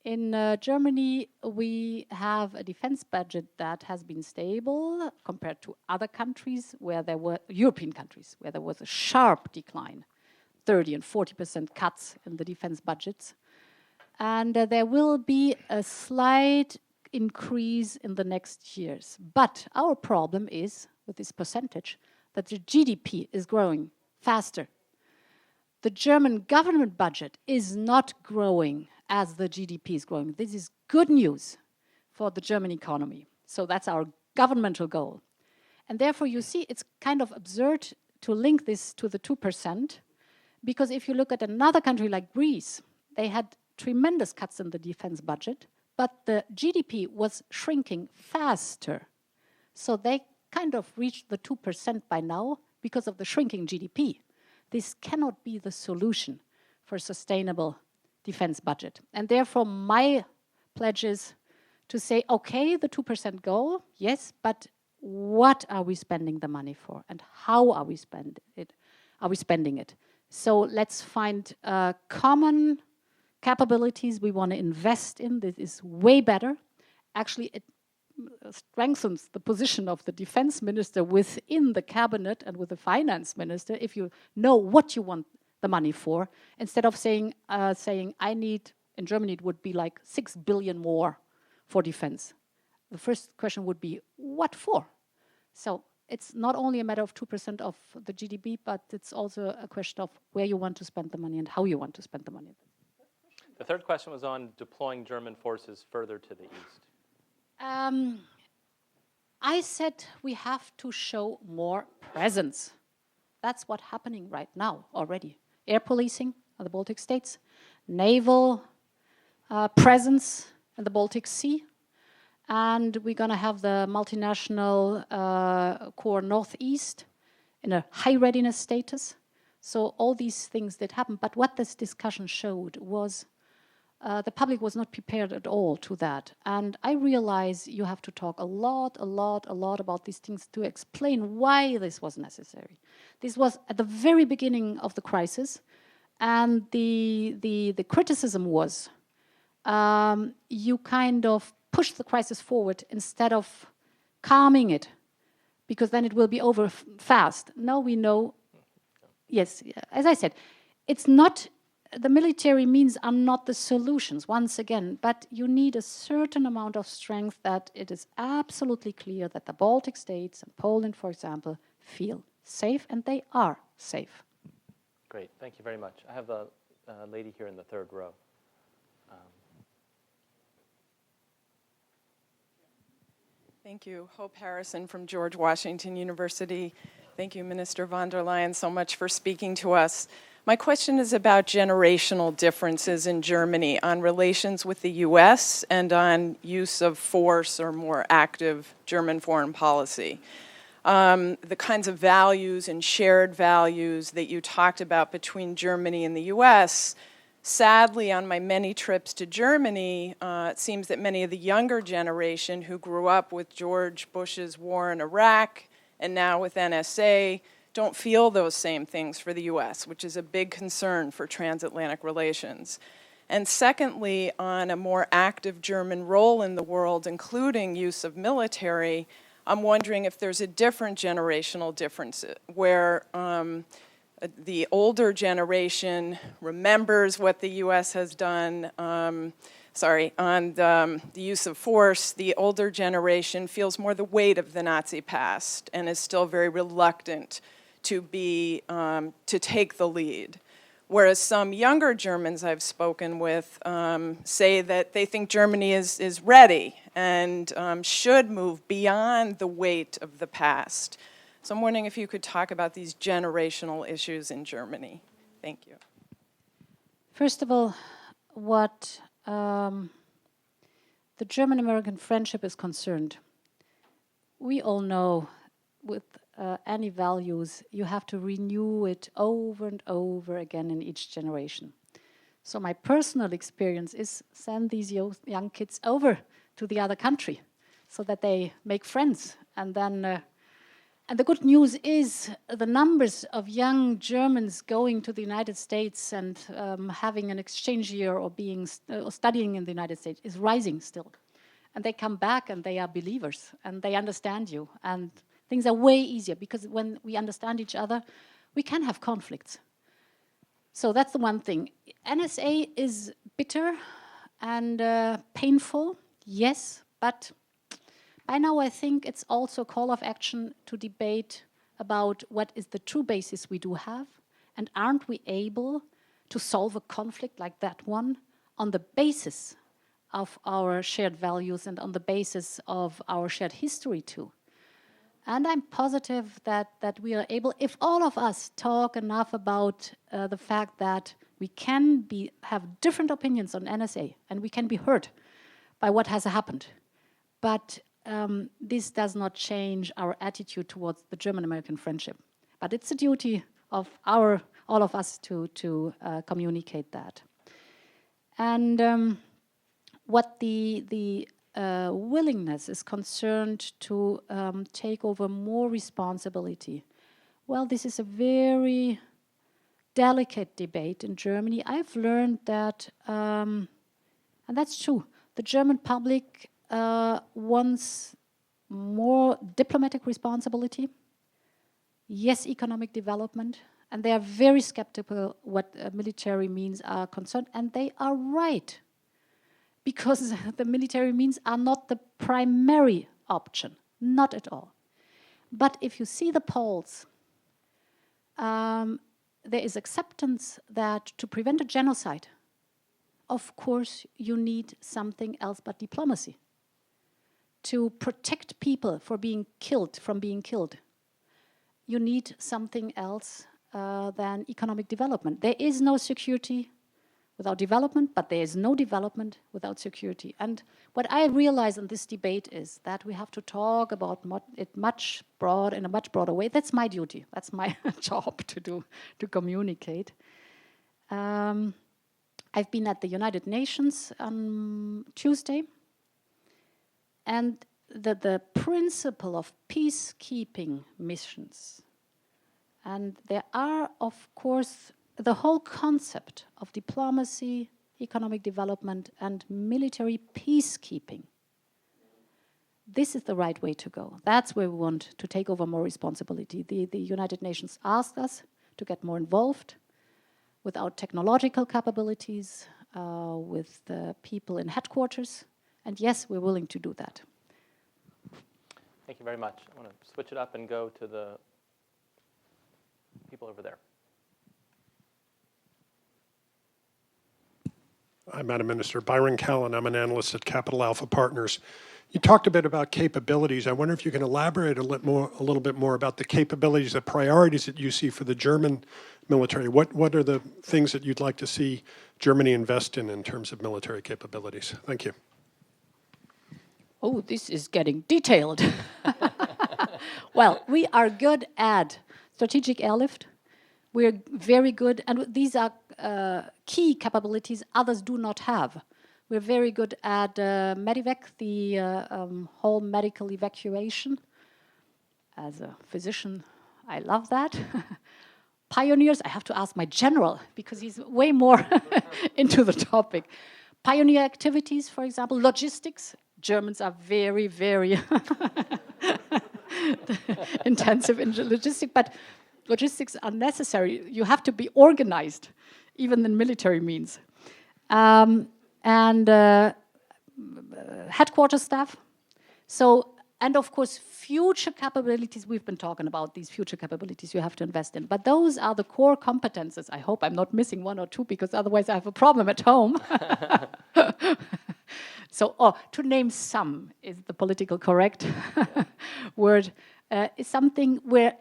In Germany, we have a defense budget that has been stable compared to other countries where there were, European countries, where there was a sharp decline, 30 and 40% cuts in the defense budgets. And there will be a slight increase in the next years. But our problem is, with this percentage, that the GDP is growing faster. The German government budget is not growing as the GDP is growing. This is good news for the German economy. So that's our governmental goal. And therefore, you see, it's kind of absurd to link this to the 2%, because if you look at another country like Greece, they had tremendous cuts in the defense budget, but the GDP was shrinking faster. So they kind of reached the 2% by now because of the shrinking GDP. This cannot be the solution for sustainable defense budget. And therefore, my pledge is to say, okay, the 2% goal, yes, but what are we spending the money for, and how are we spending it? So let's find common capabilities we want to invest in. This is way better. Actually, it strengthens the position of the defense minister within the cabinet and with the finance minister if you know what you want the money for, instead of saying I need, in Germany it would be like 6 billion more for defense. The first question would be, what for? So it's not only a matter of 2% of the GDP, but it's also a question of where you want to spend the money and how you want to spend the money. The third question was on deploying German forces further to the east. I said we have to show more presence. That's what's happening right now already. Air policing in the Baltic states, naval presence in the Baltic Sea, and we're going to have the multinational Corps Northeast in a high readiness status. So all these things did happen. But what this discussion showed was the public was not prepared at all to that. And I realize you have to talk a lot about these things to explain why this was necessary. This was at the very beginning of the crisis, and the criticism was you kind of push the crisis forward instead of calming it, because then it will be over fast. Now we know yes, as I said, it's not, the military means are not the solutions, once again, but you need a certain amount of strength that it is absolutely clear that the Baltic states and Poland, for example, feel safe, and they are safe. Great, thank you very much. I have the lady here in the third row. Thank you. Hope Harrison from George Washington University. Thank you, Minister von der Leyen, so much for speaking to us. My question is about generational differences in Germany on relations with the US and on use of force or more active German foreign policy. The kinds of values and shared values that you talked about between Germany and the US. Sadly, on my many trips to Germany, it seems that many of the younger generation who grew up with George Bush's war in Iraq and now with NSA don't feel those same things for the US, which is a big concern for transatlantic relations. And secondly, on a more active German role in the world, including use of military, I'm wondering if there's a different generational difference where the older generation remembers what the US has done, on the use of force. The older generation feels more the weight of the Nazi past and is still very reluctant to take the lead. Whereas some younger Germans I've spoken with say that they think Germany is ready and should move beyond the weight of the past. So I'm wondering if you could talk about these generational issues in Germany. Thank you. First of all, what the German-American friendship is concerned, we all know with any values, you have to renew it over and over again in each generation. So my personal experience is send these young kids over to the other country so that they make friends. And then, and the good news is the numbers of young Germans going to the United States and having an exchange year or studying in the United States is rising still. And they come back and they are believers and they understand you. And things are way easier because when we understand each other, we can have conflicts. So that's the one thing. NSA is bitter and painful, yes, but by now I think it's also a call of action to debate about what is the true basis we do have, and aren't we able to solve a conflict like that one on the basis of our shared values and on the basis of our shared history too. And I'm positive that we are able, if all of us talk enough about the fact that we can have different opinions on NSA and we can be hurt by what has happened. But this does not change our attitude towards the German-American friendship. But it's a duty of all of us to communicate that. And what the willingness is concerned to take over more responsibility. Well, this is a very delicate debate in Germany. I've learned that, and that's true, the German public wants more diplomatic responsibility, yes, economic development, and they are very skeptical what military means are concerned, and they are right. Because the military means are not the primary option, not at all. But if you see the polls, there is acceptance that to prevent a genocide, of course, you need something else but diplomacy. To protect people from being killed, you need something else than economic development. There is no security without development, but there is no development without security. And what I realize in this debate is that we have to talk about it in a much broader way. That's my duty. That's my job to do, to communicate. I've been at the United Nations on Tuesday, and the principle of peacekeeping missions, and there are, of course, the whole concept of diplomacy, economic development, and military peacekeeping. This is the right way to go. That's where we want to take over more responsibility. The United Nations asked us to get more involved with our technological capabilities, with the people in headquarters. And yes, we're willing to do that. Thank you very much. I want to switch it up and go to the people over there. Hi, Madam Minister. Byron Callan. I'm an analyst at Capital Alpha Partners. You talked a bit about capabilities. I wonder if you can elaborate a little bit more about the capabilities, the priorities that you see for the German military. What are the things that you'd like to see Germany invest in terms of military capabilities? Thank you. Oh, this is getting detailed. Well, we are good at strategic airlift. We're very good, and these are key capabilities others do not have. We're very good at Medivac, the whole medical evacuation. As a physician, I love that. Pioneers, I have to ask my general, because he's way more into the topic. Pioneer activities, for example, logistics. Germans are very, very intensive in logistics, but logistics are necessary. You have to be organized, even in military means. And headquarters staff. So, and of course, future capabilities, we've been talking about these future capabilities you have to invest in. But those are the core competences. I hope I'm not missing one or two, because otherwise I have a problem at home. So, to name some is the political correct word, is something where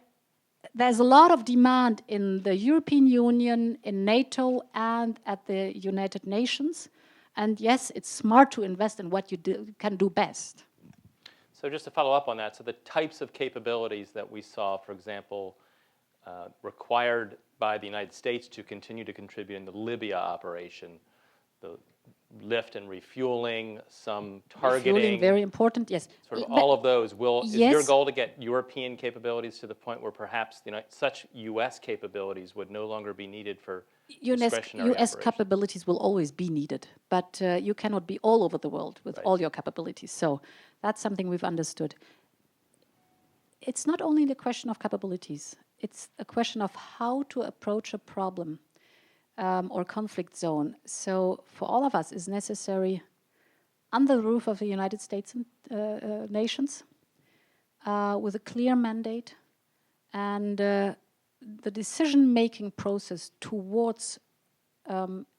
there's a lot of demand in the European Union, in NATO, and at the United Nations. And yes, it's smart to invest in what you can do best. So just to follow up on that, so the types of capabilities that we saw, for example, required by the United States to continue to contribute in the Libya operation, the lift and refueling, some targeting. Refueling, very important, yes. Sort of all of those. Is yes. your goal to get European capabilities to the point where perhaps such U.S. capabilities would no longer be needed for discretionary U.S. operations? capabilities will always be needed, but you cannot be all over the world with all your capabilities. So that's something we've understood. It's not only the question of capabilities. It's a question of how to approach a problem or conflict zone. So for all of us, it's necessary under the roof of the United States and nations with a clear mandate, and the decision-making process towards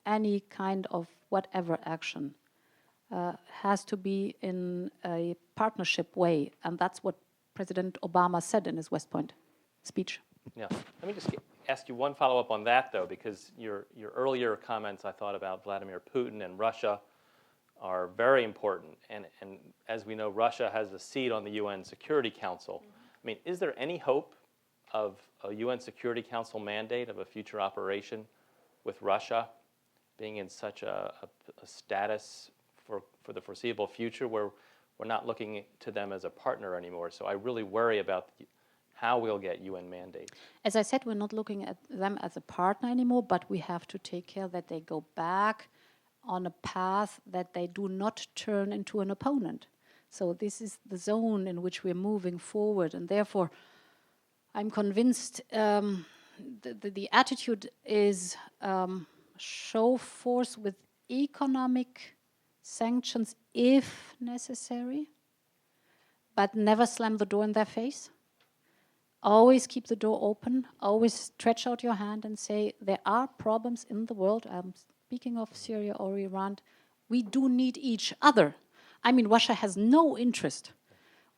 any kind of whatever action has to be in a partnership way, and that's what President Obama said in his West Point speech. Yeah. Let me just ask you one follow-up on that, though, because your earlier comments, I thought, about Vladimir Putin and Russia are very important. And as we know, Russia has a seat on the UN Security Council. I mean, is there any hope of a UN Security Council mandate of a future operation with Russia being in such a status for the foreseeable future, where we're not looking to them as a partner anymore? So I really worry about how we'll get UN mandates. As I said, we're not looking at them as a partner anymore, but we have to take care that they go back on a path that they do not turn into an opponent. So this is the zone in which we're moving forward, and therefore I'm convinced the attitude is show force with economic sanctions if necessary, but never slam the door in their face. Always keep the door open, always stretch out your hand and say, there are problems in the world. I'm speaking of Syria or Iran. We do need each other. I mean, Russia has no interest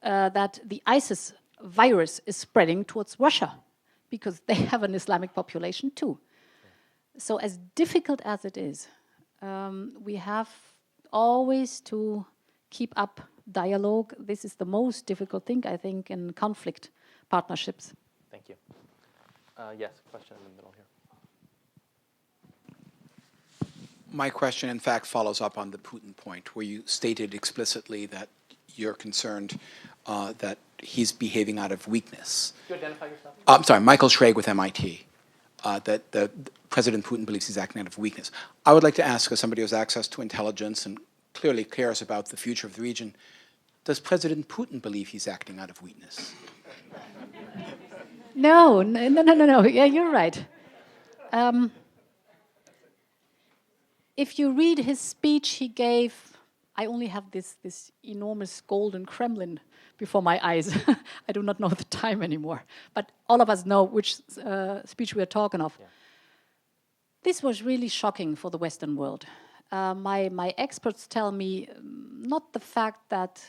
that the ISIS virus is spreading towards Russia, because they have an Islamic population too. So as difficult as it is, we have always to keep up dialogue. This is the most difficult thing, I think, in conflict partnerships. Thank you. Yes, question in the middle here. My question, in fact, follows up on the Putin point, where you stated explicitly that you're concerned that he's behaving out of weakness. Could you identify yourself? I'm sorry, Michael Schrag with MIT. That President Putin believes he's acting out of weakness. I would like to ask, as somebody who has access to intelligence and clearly cares about the future of the region, does President Putin believe he's acting out of weakness? No, no, no, no, no. Yeah, you're right. If you read his speech he gave, I only have this enormous golden Kremlin before my eyes. I do not know the time anymore. But all of us know which speech we are talking of. Yeah. This was really shocking for the Western world. My experts tell me not the fact that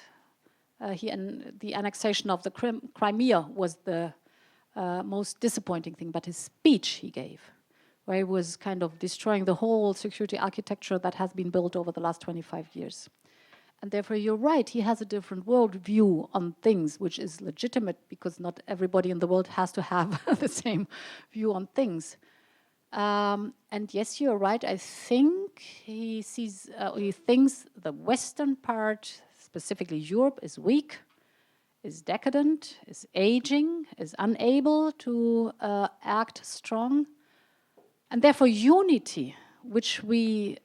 the annexation of the Crimea was the most disappointing thing, but his speech he gave, where he was kind of destroying the whole security architecture that has been built over the last 25 years. And therefore, you're right, he has a different worldview on things, which is legitimate because not everybody in the world has to have the same view on things. And yes, you're right, I think he thinks the Western part, specifically Europe, is weak, is decadent, is aging, is unable to act strong. And therefore, unity, which we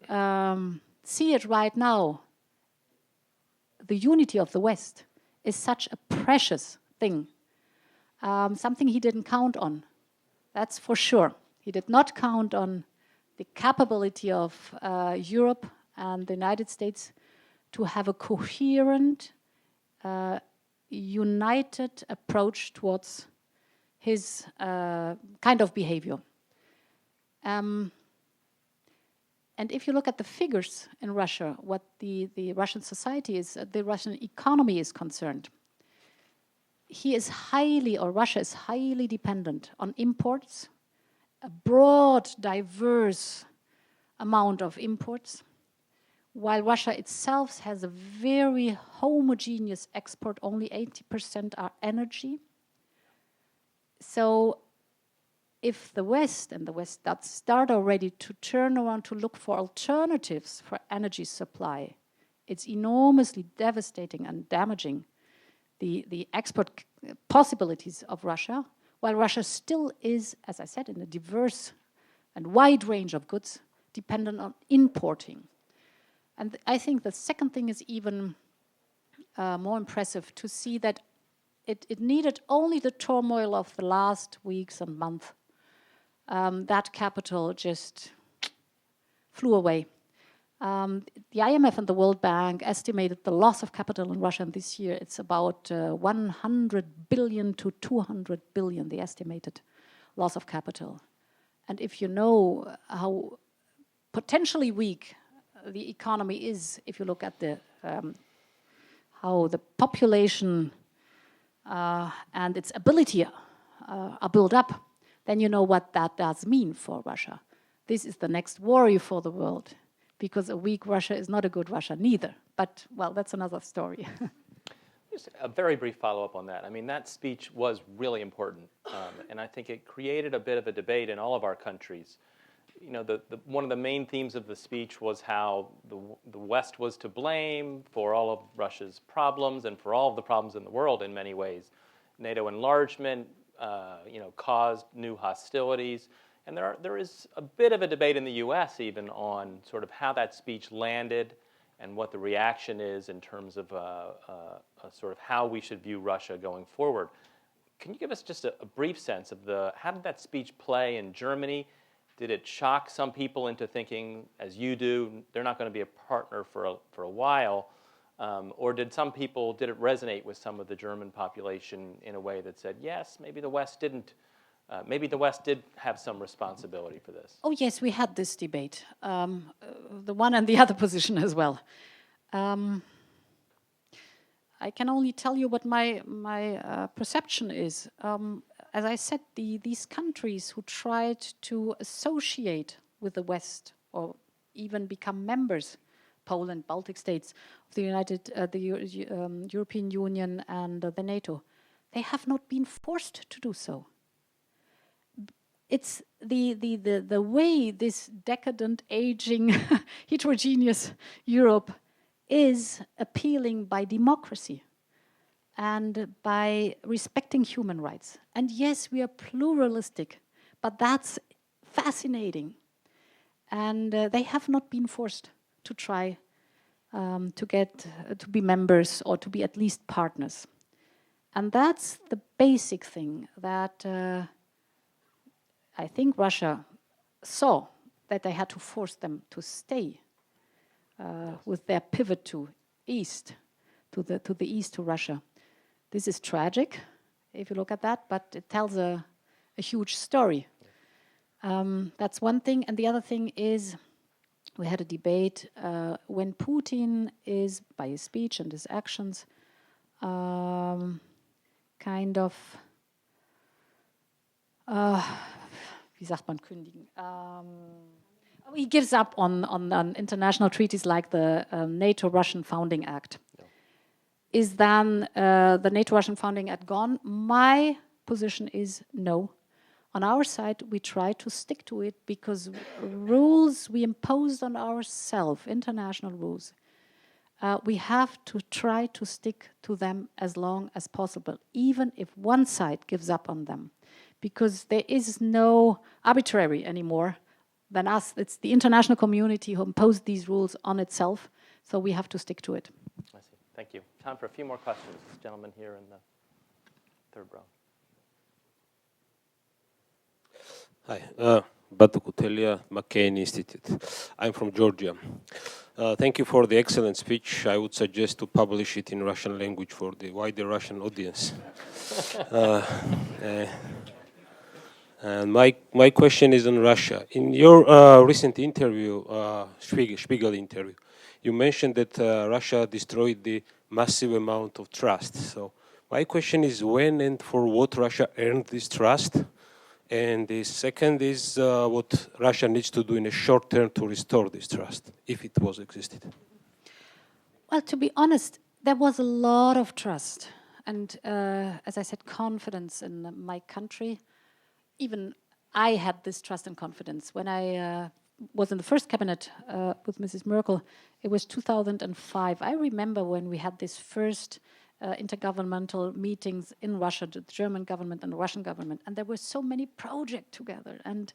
see it right now, the unity of the West, is such a precious thing, something he didn't count on, that's for sure. He did not count on the capability of Europe and the United States to have a coherent, united approach towards his kind of behavior. And if you look at the figures in Russia, what the Russian society is, the Russian economy is concerned, Russia is highly dependent on imports, a broad, diverse amount of imports, while Russia itself has a very homogeneous export, only 80% are energy. So if the West, and the West does start already to turn around to look for alternatives for energy supply, it's enormously devastating and damaging the export possibilities of Russia, while Russia still is, as I said, in a diverse and wide range of goods, dependent on importing. And I think the second thing is even more impressive, to see that it needed only the turmoil of the last weeks and months. That capital just flew away. The IMF and the World Bank estimated the loss of capital in Russia this year. It's about 100 billion to 200 billion, the estimated loss of capital. And if you know how potentially weak the economy is, if you look at how the population and its ability are built up, then you know what that does mean for Russia. This is the next worry for the world, because a weak Russia is not a good Russia neither. But, well, that's another story. Just a very brief follow-up on that. I mean, that speech was really important, and I think it created a bit of a debate in all of our countries. You know, one of the main themes of the speech was how the West was to blame for all of Russia's problems and for all of the problems in the world in many ways. NATO enlargement, caused new hostilities. And there is a bit of a debate in the U.S. even on sort of how that speech landed and what the reaction is in terms of sort of how we should view Russia going forward. Can you give us just a brief sense of how did that speech play in Germany? Did it shock some people into thinking, as you do, they're not going to be a partner for a while? Or did it resonate with some of the German population in a way that said, yes, maybe the West didn't, maybe the West did have some responsibility for this? Oh, yes, we had this debate, the one and the other position as well. I can only tell you what my perception is. As I said, these countries who tried to associate with the West or even become members, Poland, Baltic states, of the European Union and the NATO, they have not been forced to do so. It's the way this decadent, aging, heterogeneous Europe is appealing by democracy and by respecting human rights. And yes, we are pluralistic, but that's fascinating. And they have not been forced to try to be members or to be at least partners. And that's the basic thing that I think Russia saw, that they had to force them to stay with their pivot to east, to the east, to Russia. This is tragic, if you look at that, but it tells a huge story. That's one thing. And the other thing is, we had a debate when Putin is, by his speech and his actions, kind of, wie sagt man kündigen? He gives up on international treaties like the NATO-Russian Founding Act. Yeah. Is then the NATO-Russian Founding Act gone? My position is no. On our side, we try to stick to it because rules we imposed on ourselves, international rules, we have to try to stick to them as long as possible, even if one side gives up on them. Because there is no arbitrary anymore than us. It's the international community who imposed these rules on itself, so we have to stick to it. I see. Thank you. Time for a few more questions. This gentleman here in the third row. Hi, Batu Kutelia, McCain Institute. I'm from Georgia. Thank you for the excellent speech. I would suggest to publish it in Russian language for the wider Russian audience. And my question is on Russia. In your recent interview, Spiegel interview, you mentioned that Russia destroyed the massive amount of trust. So my question is when and for what Russia earned this trust? And the second is what Russia needs to do in a short term to restore this trust, if it was existed. Well, to be honest, there was a lot of trust. And as I said, confidence in my country. Even I had this trust and confidence. When I was in the first cabinet with Mrs. Merkel, it was 2005. I remember when we had this first intergovernmental meetings in Russia, the German government and the Russian government, and there were so many projects together, and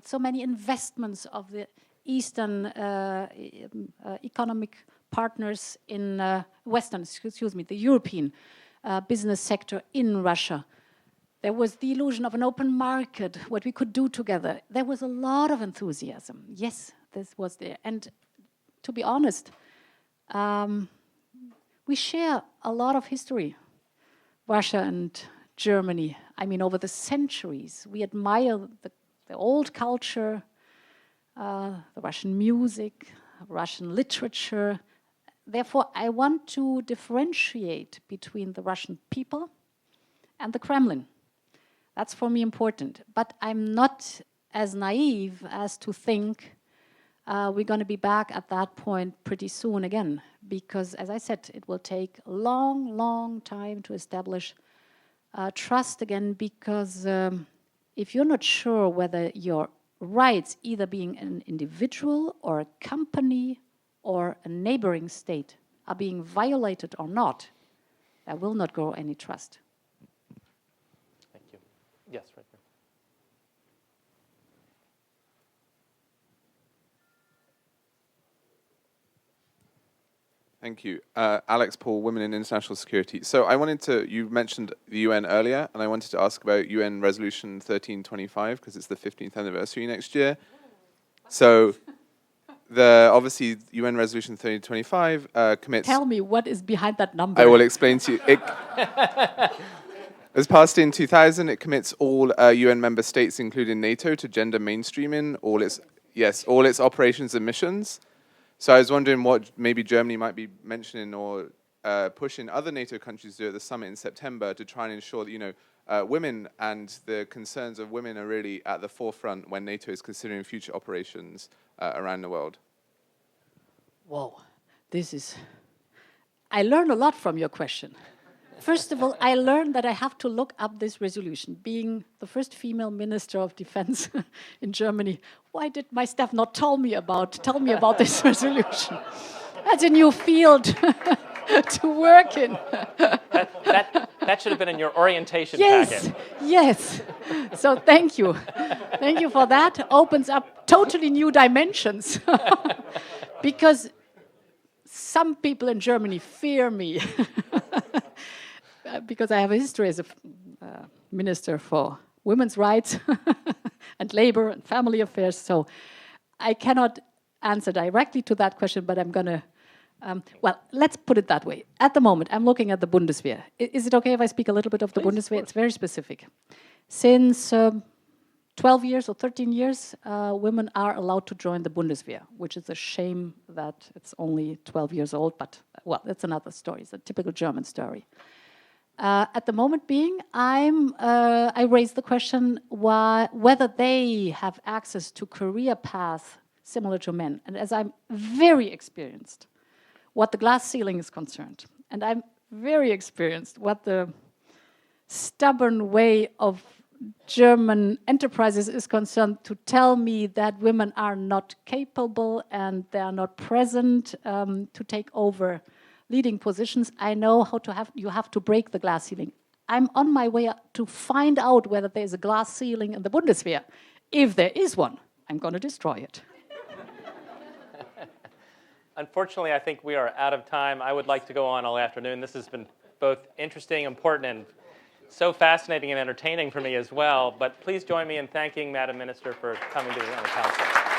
so many investments of the Eastern economic partners in Western, the European business sector in Russia. There was the illusion of an open market, what we could do together. There was a lot of enthusiasm. Yes, this was there. And to be honest, we share a lot of history, Russia and Germany. I mean, over the centuries, we admire the old culture, the Russian music, Russian literature. Therefore, I want to differentiate between the Russian people and the Kremlin. That's for me important. But I'm not as naive as to think we're going to be back at that point pretty soon again. Because, as I said, it will take a long, long time to establish trust again. Because if you're not sure whether your rights, either being an individual or a company or a neighboring state, are being violated or not, there will not grow any trust. Yes, right there. Thank you. Alex Paul, Women in International Security. So I wanted to, you mentioned the UN earlier, and I wanted to ask about UN Resolution 1325, because it's the 15th anniversary next year. So obviously UN Resolution 1325 commits... Tell me, what is behind that number? I will explain to you. It was passed in 2000. It commits all UN member states, including NATO, to gender mainstreaming all its operations and missions. So I was wondering what maybe Germany might be mentioning or pushing other NATO countries to do at the summit in September to try and ensure that women and the concerns of women are really at the forefront when NATO is considering future operations around the world. Whoa, I learned a lot from your question. First of all, I learned that I have to look up this resolution. Being the first female minister of defense in Germany, why did my staff not tell me about this resolution? That's a new field to work in. That should have been in your orientation packet. Yes. So thank you. Thank you for that. Opens up totally new dimensions. Because some people in Germany fear me. because I have a history as a minister for women's rights and labor and family affairs, so I cannot answer directly to that question, but I'm going to, well, let's put it that way. At the moment, I'm looking at the Bundeswehr. Is it okay if I speak a little bit of the Bundeswehr? It's very specific. Since 12 years or 13 years, women are allowed to join the Bundeswehr, which is a shame that it's only 12 years old, but, well, that's another story. It's a typical German story. At the moment being, I raised the question whether they have access to career paths similar to men. And as I'm very experienced what the glass ceiling is concerned, and I'm very experienced what the stubborn way of German enterprises is concerned to tell me that women are not capable and they are not present to take over leading positions, I know how to you have to break the glass ceiling. I'm on my way to find out whether there's a glass ceiling in the Bundeswehr. If there is one, I'm going to destroy it. Unfortunately, I think we are out of time. I would like to go on all afternoon. This has been both interesting, important, and so fascinating and entertaining for me as well. But please join me in thanking Madam Minister for coming to the Council.